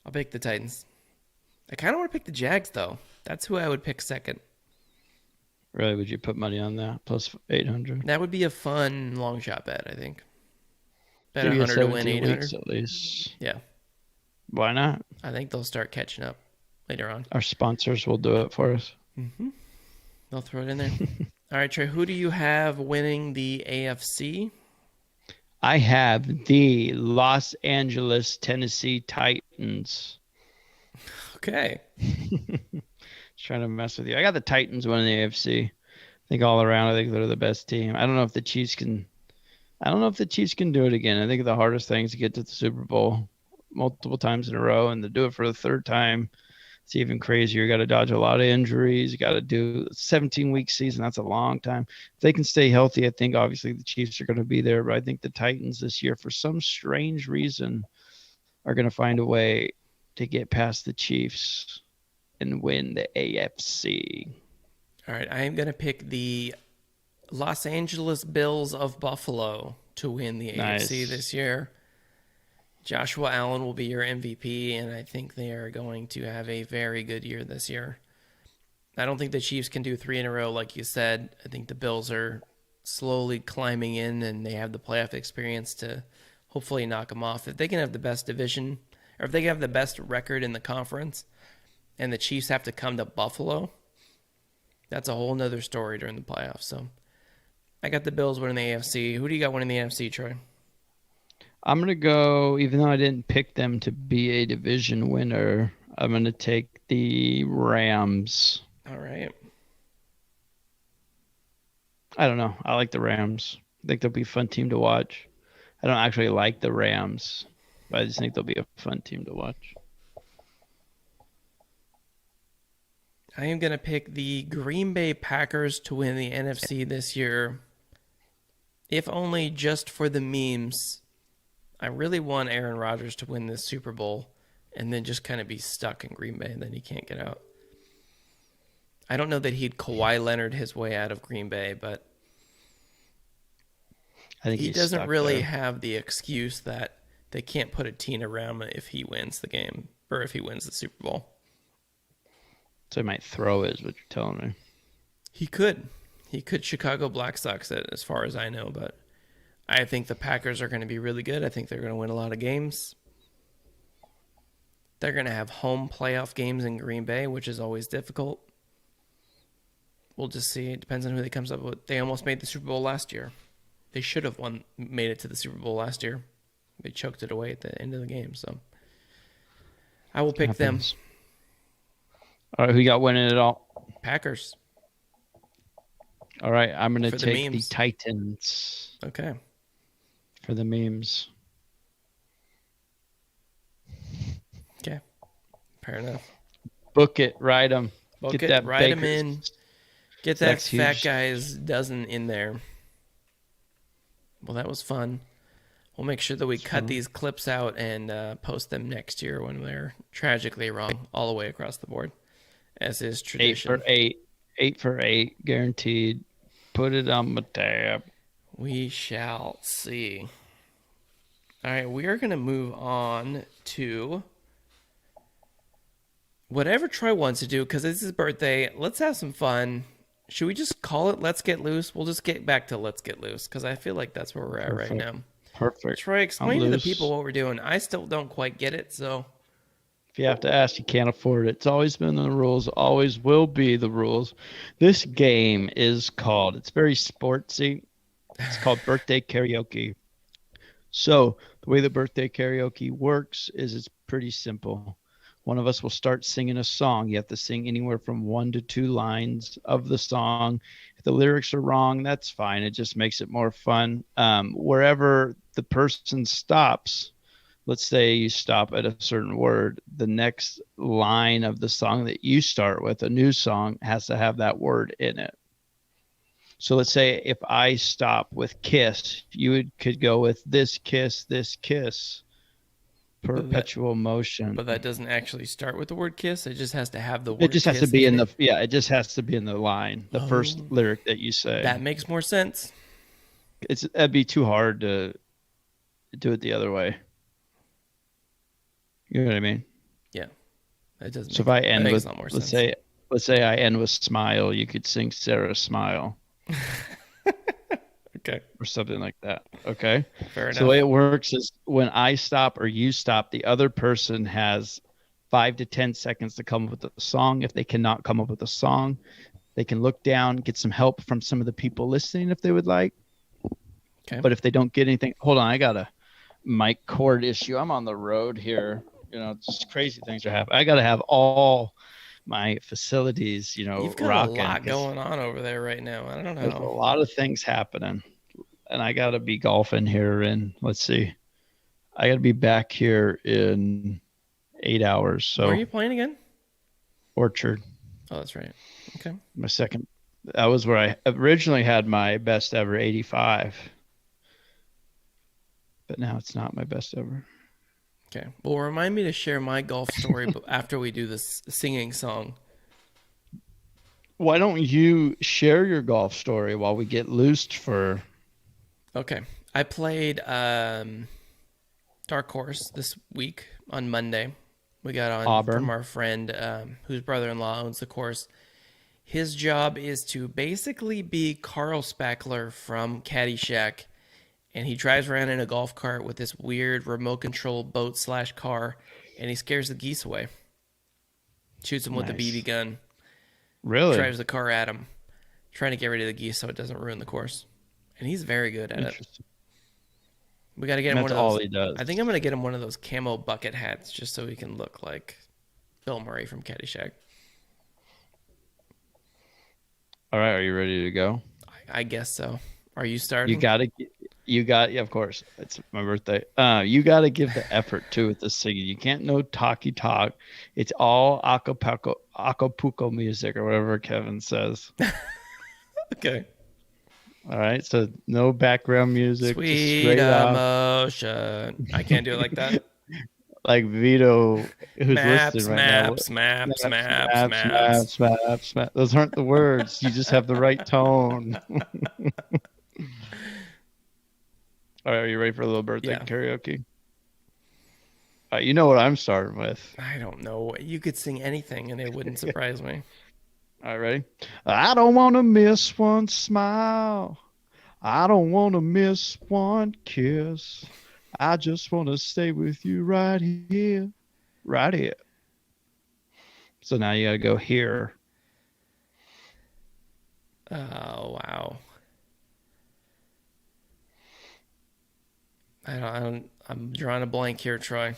S1: I'll pick the Titans. I kind of want to pick the Jags, though. That's who I would pick second.
S2: Really, would you put money on that plus 800?
S1: That would be a fun long shot bet, I think. Bet
S2: Give you
S1: 100 to win
S2: 17
S1: 800.
S2: weeks at least.
S1: Yeah,
S2: Why not?
S1: I think they'll start catching up. later on.
S2: Our sponsors will do it for us.
S1: Mm-hmm. They'll throw it in there. All right, Trey, who do you have winning the AFC?
S2: I have the Los Angeles, Tennessee Titans.
S1: Okay.
S2: Just trying to mess with you. I got the Titans winning the AFC. I think all around, I think they're the best team. I don't know if the Chiefs can. I don't know if the Chiefs can do it again. I think the hardest thing is to get to the Super Bowl multiple times in a row, and to do it for the third time, it's even crazier. You got to dodge a lot of injuries. You got to do 17-week season. That's a long time. If they can stay healthy, I think obviously the Chiefs are going to be there. But I think the Titans this year, for some strange reason, are going to find a way to get past the Chiefs and win the AFC.
S1: All right, I am going to pick the Los Angeles Bills of Buffalo to win the AFC this year. Joshua Allen will be your MVP, and I think they are going to have a very good year this year. I don't think the Chiefs can do 3 in a row, like you said. I think the Bills are slowly climbing in, and they have the playoff experience to hopefully knock them off. If they can have the best division, or if they can have the best record in the conference, and the Chiefs have to come to Buffalo, that's a whole nother story during the playoffs. So I got the Bills winning the AFC. Who do you got winning the NFC, Troy?
S2: I'm going to go, even though I didn't pick them to be a division winner, I'm going to take the Rams.
S1: All right.
S2: I don't know. I like the Rams. I think they'll be a fun team to watch. I don't actually like the Rams, but I just think they'll be a fun team to watch.
S1: I am going to pick the Green Bay Packers to win the NFC this year, if only just for the memes. I really want Aaron Rodgers to win this Super Bowl and then just kind of be stuck in Green Bay and then he can't get out. I don't know that he'd Kawhi Leonard his way out of Green Bay, but
S2: I think
S1: he doesn't really
S2: there.
S1: have the excuse that they can't put a team around him if he wins the game or if he wins the Super Bowl.
S2: So he might throw it, is what you're telling me.
S1: He could. He could Chicago Black Sox it, as far as I know, but I think the Packers are going to be really good. I think they're going to win a lot of games. They're going to have home playoff games in Green Bay, which is always difficult. We'll just see. It depends on who they comes up with. They almost made the Super Bowl last year. They should have made it to the Super Bowl last year. They choked it away at the end of the game. So I will pick them.
S2: All right, who you got winning it all?
S1: Packers.
S2: All right, I'm going to take the
S1: memes.
S2: Titans.
S1: Okay.
S2: For the memes.
S1: Okay. Fair enough.
S2: Book it, ride them.
S1: Book it, ride them in. Get that fat guy's dozen in there. Well, that was fun. We'll make sure that we cut these clips out and post them next year when they're tragically wrong all the way across the board, as is tradition.
S2: 8 for 8. 8 for 8, guaranteed. Put it on the tab.
S1: We shall see. All right, we are going to move on to whatever Troy wants to do because it's his birthday. Let's have some fun. Should we just call it Let's Get Loose? We'll just get back to Let's Get Loose because I feel like that's where we're at right now.
S2: Perfect.
S1: Troy, explain to the people what we're doing. I still don't quite get it, so.
S2: If you have to ask, you can't afford it. It's always been the rules, always will be the rules. This game is called, it's very sportsy. It's called Birthday Karaoke. So the way the birthday karaoke works is it's pretty simple. One of us will start singing a song. You have to sing anywhere from 1 to 2 lines of the song. If the lyrics are wrong, that's fine. It just makes it more fun. Wherever the person stops, let's say you stop at a certain word, the next line of the song that you start with, a new song, has to have that word in it. So let's say if I stop with kiss, you could go with this kiss, perpetual motion.
S1: But that doesn't actually start with the word kiss. It just has to have the word
S2: It just has
S1: kiss
S2: to be in
S1: it.
S2: it just has to be in the line, the first lyric that you say.
S1: That makes more sense.
S2: That'd be too hard to do it the other way. You know what I mean?
S1: Yeah. That doesn't.
S2: So if I end with, let's say I end with smile, you could sing Sarah Smile.
S1: Okay.
S2: Or something like that. Okay.
S1: Fair enough.
S2: So the way it works is when I stop or you stop, the other person has 5 to 10 seconds to come up with a song. If they cannot come up with a song, they can look down, get some help from some of the people listening if they would like.
S1: Okay.
S2: But if they don't get anything, hold on, I got a mic cord issue. I'm on the road here. Just crazy things are happening. I got to have all my facilities,
S1: You've got a
S2: rocking.
S1: lot going on over there right now. I don't
S2: There's a
S1: know.
S2: lot of things happening. And I got to be golfing here in, let's see, I got to be back here in 8 hours. So
S1: Where are you playing again?
S2: Orchard,
S1: Oh, that's right. Okay.
S2: my second. That was where I originally had my best ever 85. But now it's not my best ever.
S1: Okay. Well, remind me to share my golf story after we do this singing song.
S2: Why don't you share your golf story while we get loosed for...
S1: Okay. I played Dark Horse this week on Monday. We got on
S2: Auburn.
S1: from our friend whose brother-in-law owns the course. His job is to basically be Carl Spackler from Caddyshack, and he drives around in a golf cart with this weird remote control boat / car, and he scares the geese away. Shoots them with the BB gun.
S2: Really?
S1: Drives the car at him, trying to get rid of the geese so it doesn't ruin the course. And he's very good at it. We got to get him one of those.
S2: All he does.
S1: I think I'm going to get him one of those camo bucket hats just so he can look like Bill Murray from Caddyshack.
S2: All right, are you ready to go?
S1: I guess so. Are you starting?
S2: Yeah, of course. It's my birthday. You got to give the effort too with the singing. You can't no talky talk. It's all acapulco music or whatever Kevin says.
S1: Okay.
S2: All right, so no background music.
S1: Sweet
S2: just straight
S1: emotion. I can't do it like that.
S2: Like Vito, who's listening right now.
S1: Smap.
S2: Those aren't the words. You just have the right tone. All right, are you ready for a little birthday karaoke? You know what I'm starting with.
S1: I don't know. You could sing anything and it wouldn't surprise me.
S2: All right, ready? I don't want to miss one smile. I don't want to miss one kiss. I just want to stay with you right here. Right here. So now you got to go here.
S1: Oh, wow. I'm drawing a blank here, Troy.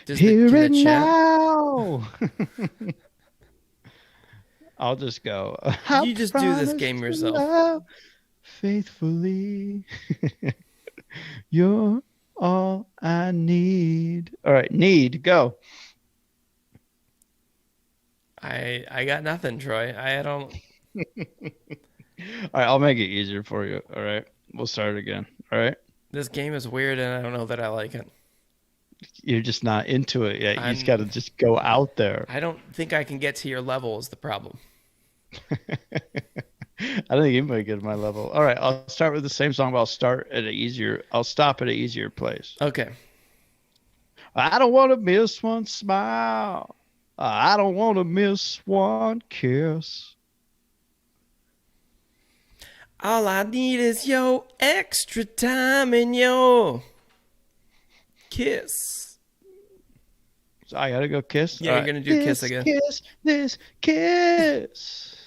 S2: Here and now. I'll just go.
S1: You just do this game yourself.
S2: Faithfully. You're all I need. All right, need, go.
S1: I got nothing, Troy. I don't.
S2: All right, I'll make it easier for you. All right, we'll start again. All right.
S1: This game is weird, and I don't know that I like it.
S2: You're just not into it yet. You just got to just go out there.
S1: I don't think I can get to your level is the problem.
S2: I don't think anybody get my level. All right, I'll start with the same song, but I'll stop at an easier place.
S1: Okay.
S2: I don't want to miss one smile. I don't want to miss one kiss.
S1: All I need is your extra time and your kiss.
S2: So I gotta go kiss.
S1: Yeah, you're gonna do kiss again.
S2: This kiss.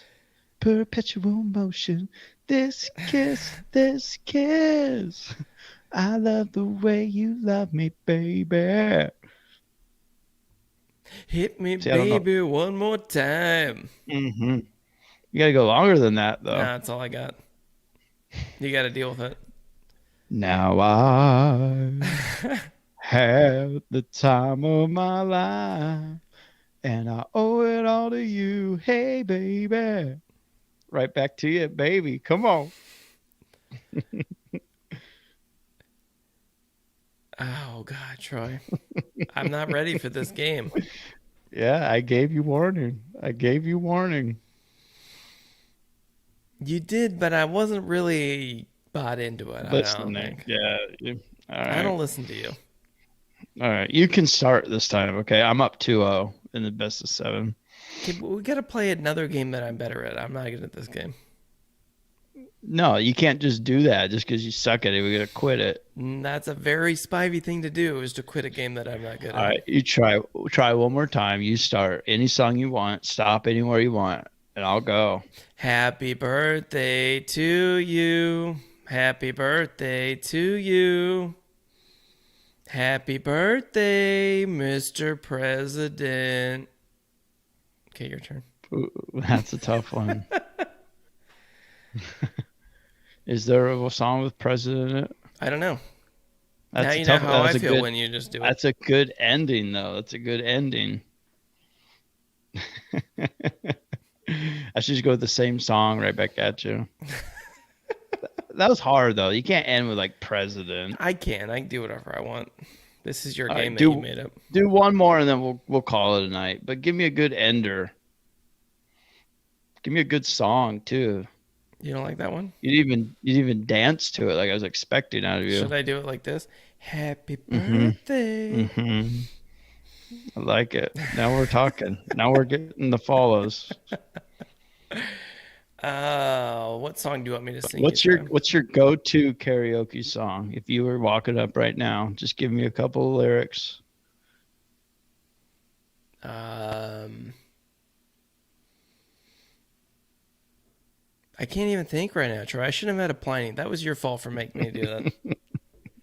S2: Perpetual motion. This kiss. I love the way you love me, baby.
S1: Hit me, baby, one more time.
S2: Mm-hmm. You gotta go longer than that, though.
S1: Nah, that's all I got. You gotta deal with it.
S2: Now I have the time of my life, and I owe it all to you. Hey, baby. Right back to you, baby. Come on.
S1: Oh, God, Troy. I'm not ready for this game.
S2: Yeah, I gave you warning.
S1: You did, but I wasn't really bought into it.
S2: Listening.
S1: I don't think.
S2: Yeah. All right.
S1: I don't listen to you.
S2: All right. You can start this time, okay? I'm up 2-0 in the best of 7.
S1: Okay, but we got to play another game that I'm better at. I'm not good at this game.
S2: No, you can't just do that just because you suck at it. We gotta quit it.
S1: That's a very spivey thing to do, is to quit a game that I'm not good
S2: All
S1: at.
S2: right, you try one more time. You start any song you want, stop anywhere you want, and I'll go.
S1: Happy birthday to you. Happy birthday to you. Happy birthday, Mr. President. Okay, your turn.
S2: Ooh, that's a tough one. Is there a song with president in it?
S1: I don't know. Now
S2: That's a
S1: you know
S2: tough.
S1: how I feel when you just do it.
S2: That's a good ending, though. That's a good ending. I should just go with the same song right back at you. That was hard, though. You can't end with like president.
S1: I can. I can do whatever I want. This is your
S2: All right,
S1: game that you made up.
S2: Do one more and then we'll call it a night. But give me a good ender. Give me a good song too.
S1: You don't like that one?
S2: You'd even dance to it like I was expecting out of you.
S1: Should I do it like this? Happy
S2: Mhm.
S1: birthday.
S2: Mm-hmm. I like it. Now we're talking. Now we're getting the follows.
S1: What song do you want me to sing?
S2: What's your go-to karaoke song? If you were walking up right now, just give me a couple of lyrics.
S1: I can't even think right now, Troy. I shouldn't have had a planning. That was your fault for making me do that.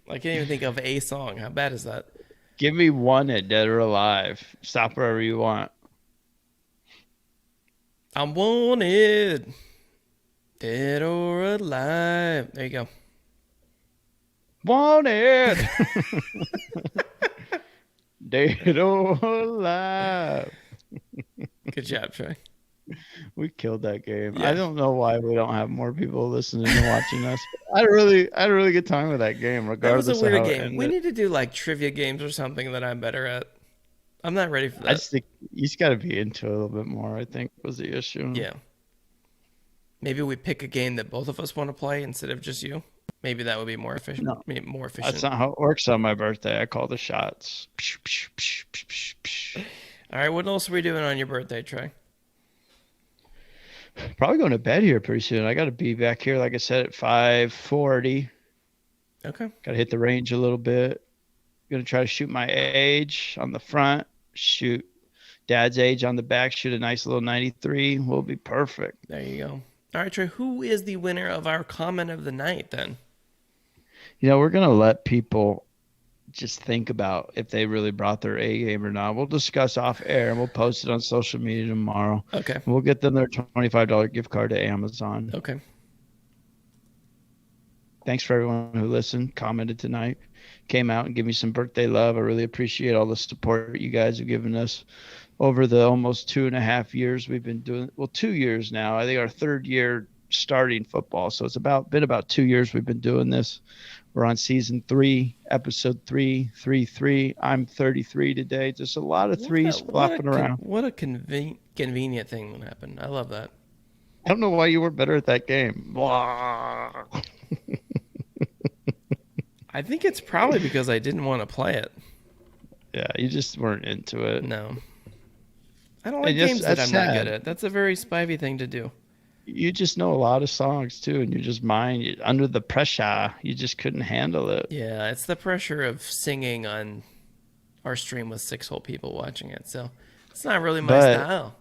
S1: I can't even think of a song. How bad is that?
S2: Give me one at Dead or Alive. Stop wherever you want.
S1: I'm wanted, dead or alive. There you go.
S2: Wanted. Dead or alive.
S1: Good job, Troy.
S2: We killed that game.
S1: Yeah.
S2: I don't know why we don't have more people listening and watching us. I had a really good time with that game,
S1: That
S2: regardless
S1: was a weird
S2: of how it
S1: game.
S2: ended.
S1: We need to do like trivia games or something that I'm better at. I'm not ready for that.
S2: I just think you just got to be into it a little bit more, I think, was the issue.
S1: Yeah. Maybe we pick a game that both of us want to play instead of just you. Maybe that would be more efficient.
S2: No.
S1: More efficient.
S2: That's not how it works on my birthday. I call the shots.
S1: All right. What else are we doing on your birthday, Trey?
S2: Probably going to bed here pretty soon. I got to be back here, like I said, at 5:40.
S1: Okay.
S2: Got to hit the range a little bit. Going to try to shoot my age on the front, shoot Dad's age on the back, shoot a nice little 93. We'll be perfect.
S1: There you go. All right, Trey. Who is the winner of our comment of the night then?
S2: We're going to let people just think about if they really brought their A game or not. We'll discuss off air and we'll post it on social media tomorrow.
S1: Okay.
S2: We'll get them their $25 gift card to Amazon.
S1: Okay.
S2: Thanks for everyone who listened, commented tonight, came out and gave me some birthday love. I really appreciate all the support you guys have given us over the almost 2.5 years we've been doing. Well, 2 years now. I think our third year starting football. So it's been about 2 years we've been doing this. We're on season 3, episode 333. I'm 33 today. Just a lot of threes flopping around.
S1: What a convenient thing that happened. I love that.
S2: I don't know why you weren't better at that game.
S1: I think it's probably because I didn't want to play it.
S2: Yeah, you just weren't into it.
S1: No. I don't like games that I'm not good at. That's a very spivey thing to do.
S2: You just know a lot of songs too, and you're just under the pressure. You just couldn't handle it.
S1: Yeah, it's the pressure of singing on our stream with 6 whole people watching it. So it's not really my style.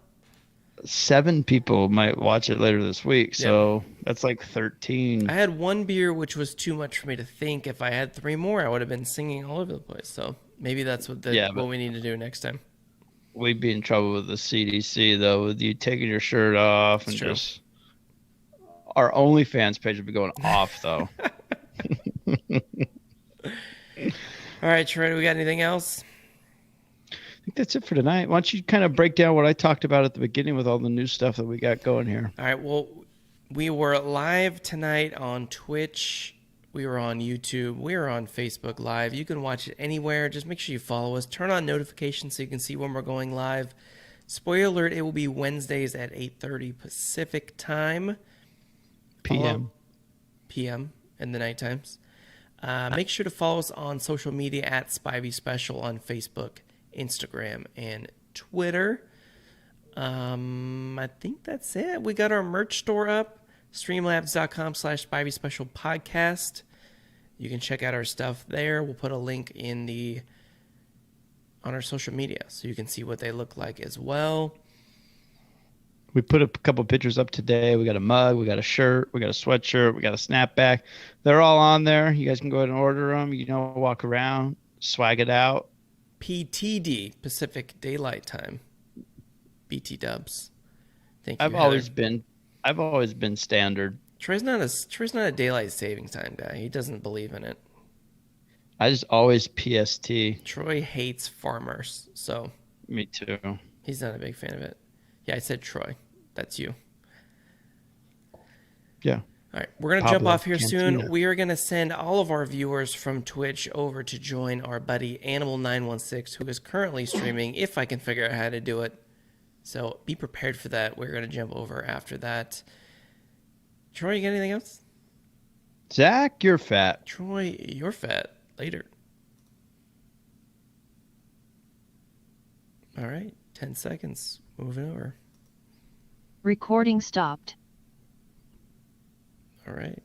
S2: 7 people might watch it later this week, so that's like 13.
S1: I had 1 beer, which was too much for me to think. If I had 3 more, I would have been singing all over the place. So maybe that's what we need to do next time.
S2: We'd be in trouble with the CDC though, with you taking your shirt off and just. Our OnlyFans page would be going off though.
S1: All right, Trey, do we got anything else?
S2: I think that's it for tonight. Why don't you kind of break down what I talked about at the beginning with all the new stuff that we got going here?
S1: All right. Well, we were live tonight on Twitch. We were on YouTube. We were on Facebook Live. You can watch it anywhere. Just make sure you follow us. Turn on notifications so you can see when we're going live. Spoiler alert, it will be Wednesdays at 8:30 Pacific time. PM in the night times. Make sure to follow us on social media at Spivey Special on Facebook, Instagram, and Twitter. I think that's it. We got our merch store up. streamlabs.com/Spivey Special Podcast. You can check out our stuff there. We'll put a link on our social media so you can see what they look like as well.
S2: We put a couple pictures up today. We got a mug, we got a shirt, we got a sweatshirt, we got a snapback. They're all on there. You guys can go ahead and order them. You know, walk around, swag it out.
S1: PTD, Pacific Daylight Time. BT Dubs. Thank you.
S2: I've always been standard.
S1: Troy's not a daylight savings time guy. He doesn't believe in it.
S2: I just always PST.
S1: Troy hates farmers, so
S2: Me too.
S1: he's not a big fan of it. Yeah, I said Troy. That's you.
S2: Yeah.
S1: All right, we're going to jump off here soon. We are going to send all of our viewers from Twitch over to join our buddy Animal916, who is currently streaming, if I can figure out how to do it. So be prepared for that. We're going to jump over after that. Troy, you got anything else?
S2: Zach, you're fat.
S1: Troy, you're fat. Later. All right, 10 seconds. Moving over.
S3: Recording stopped.
S1: All right.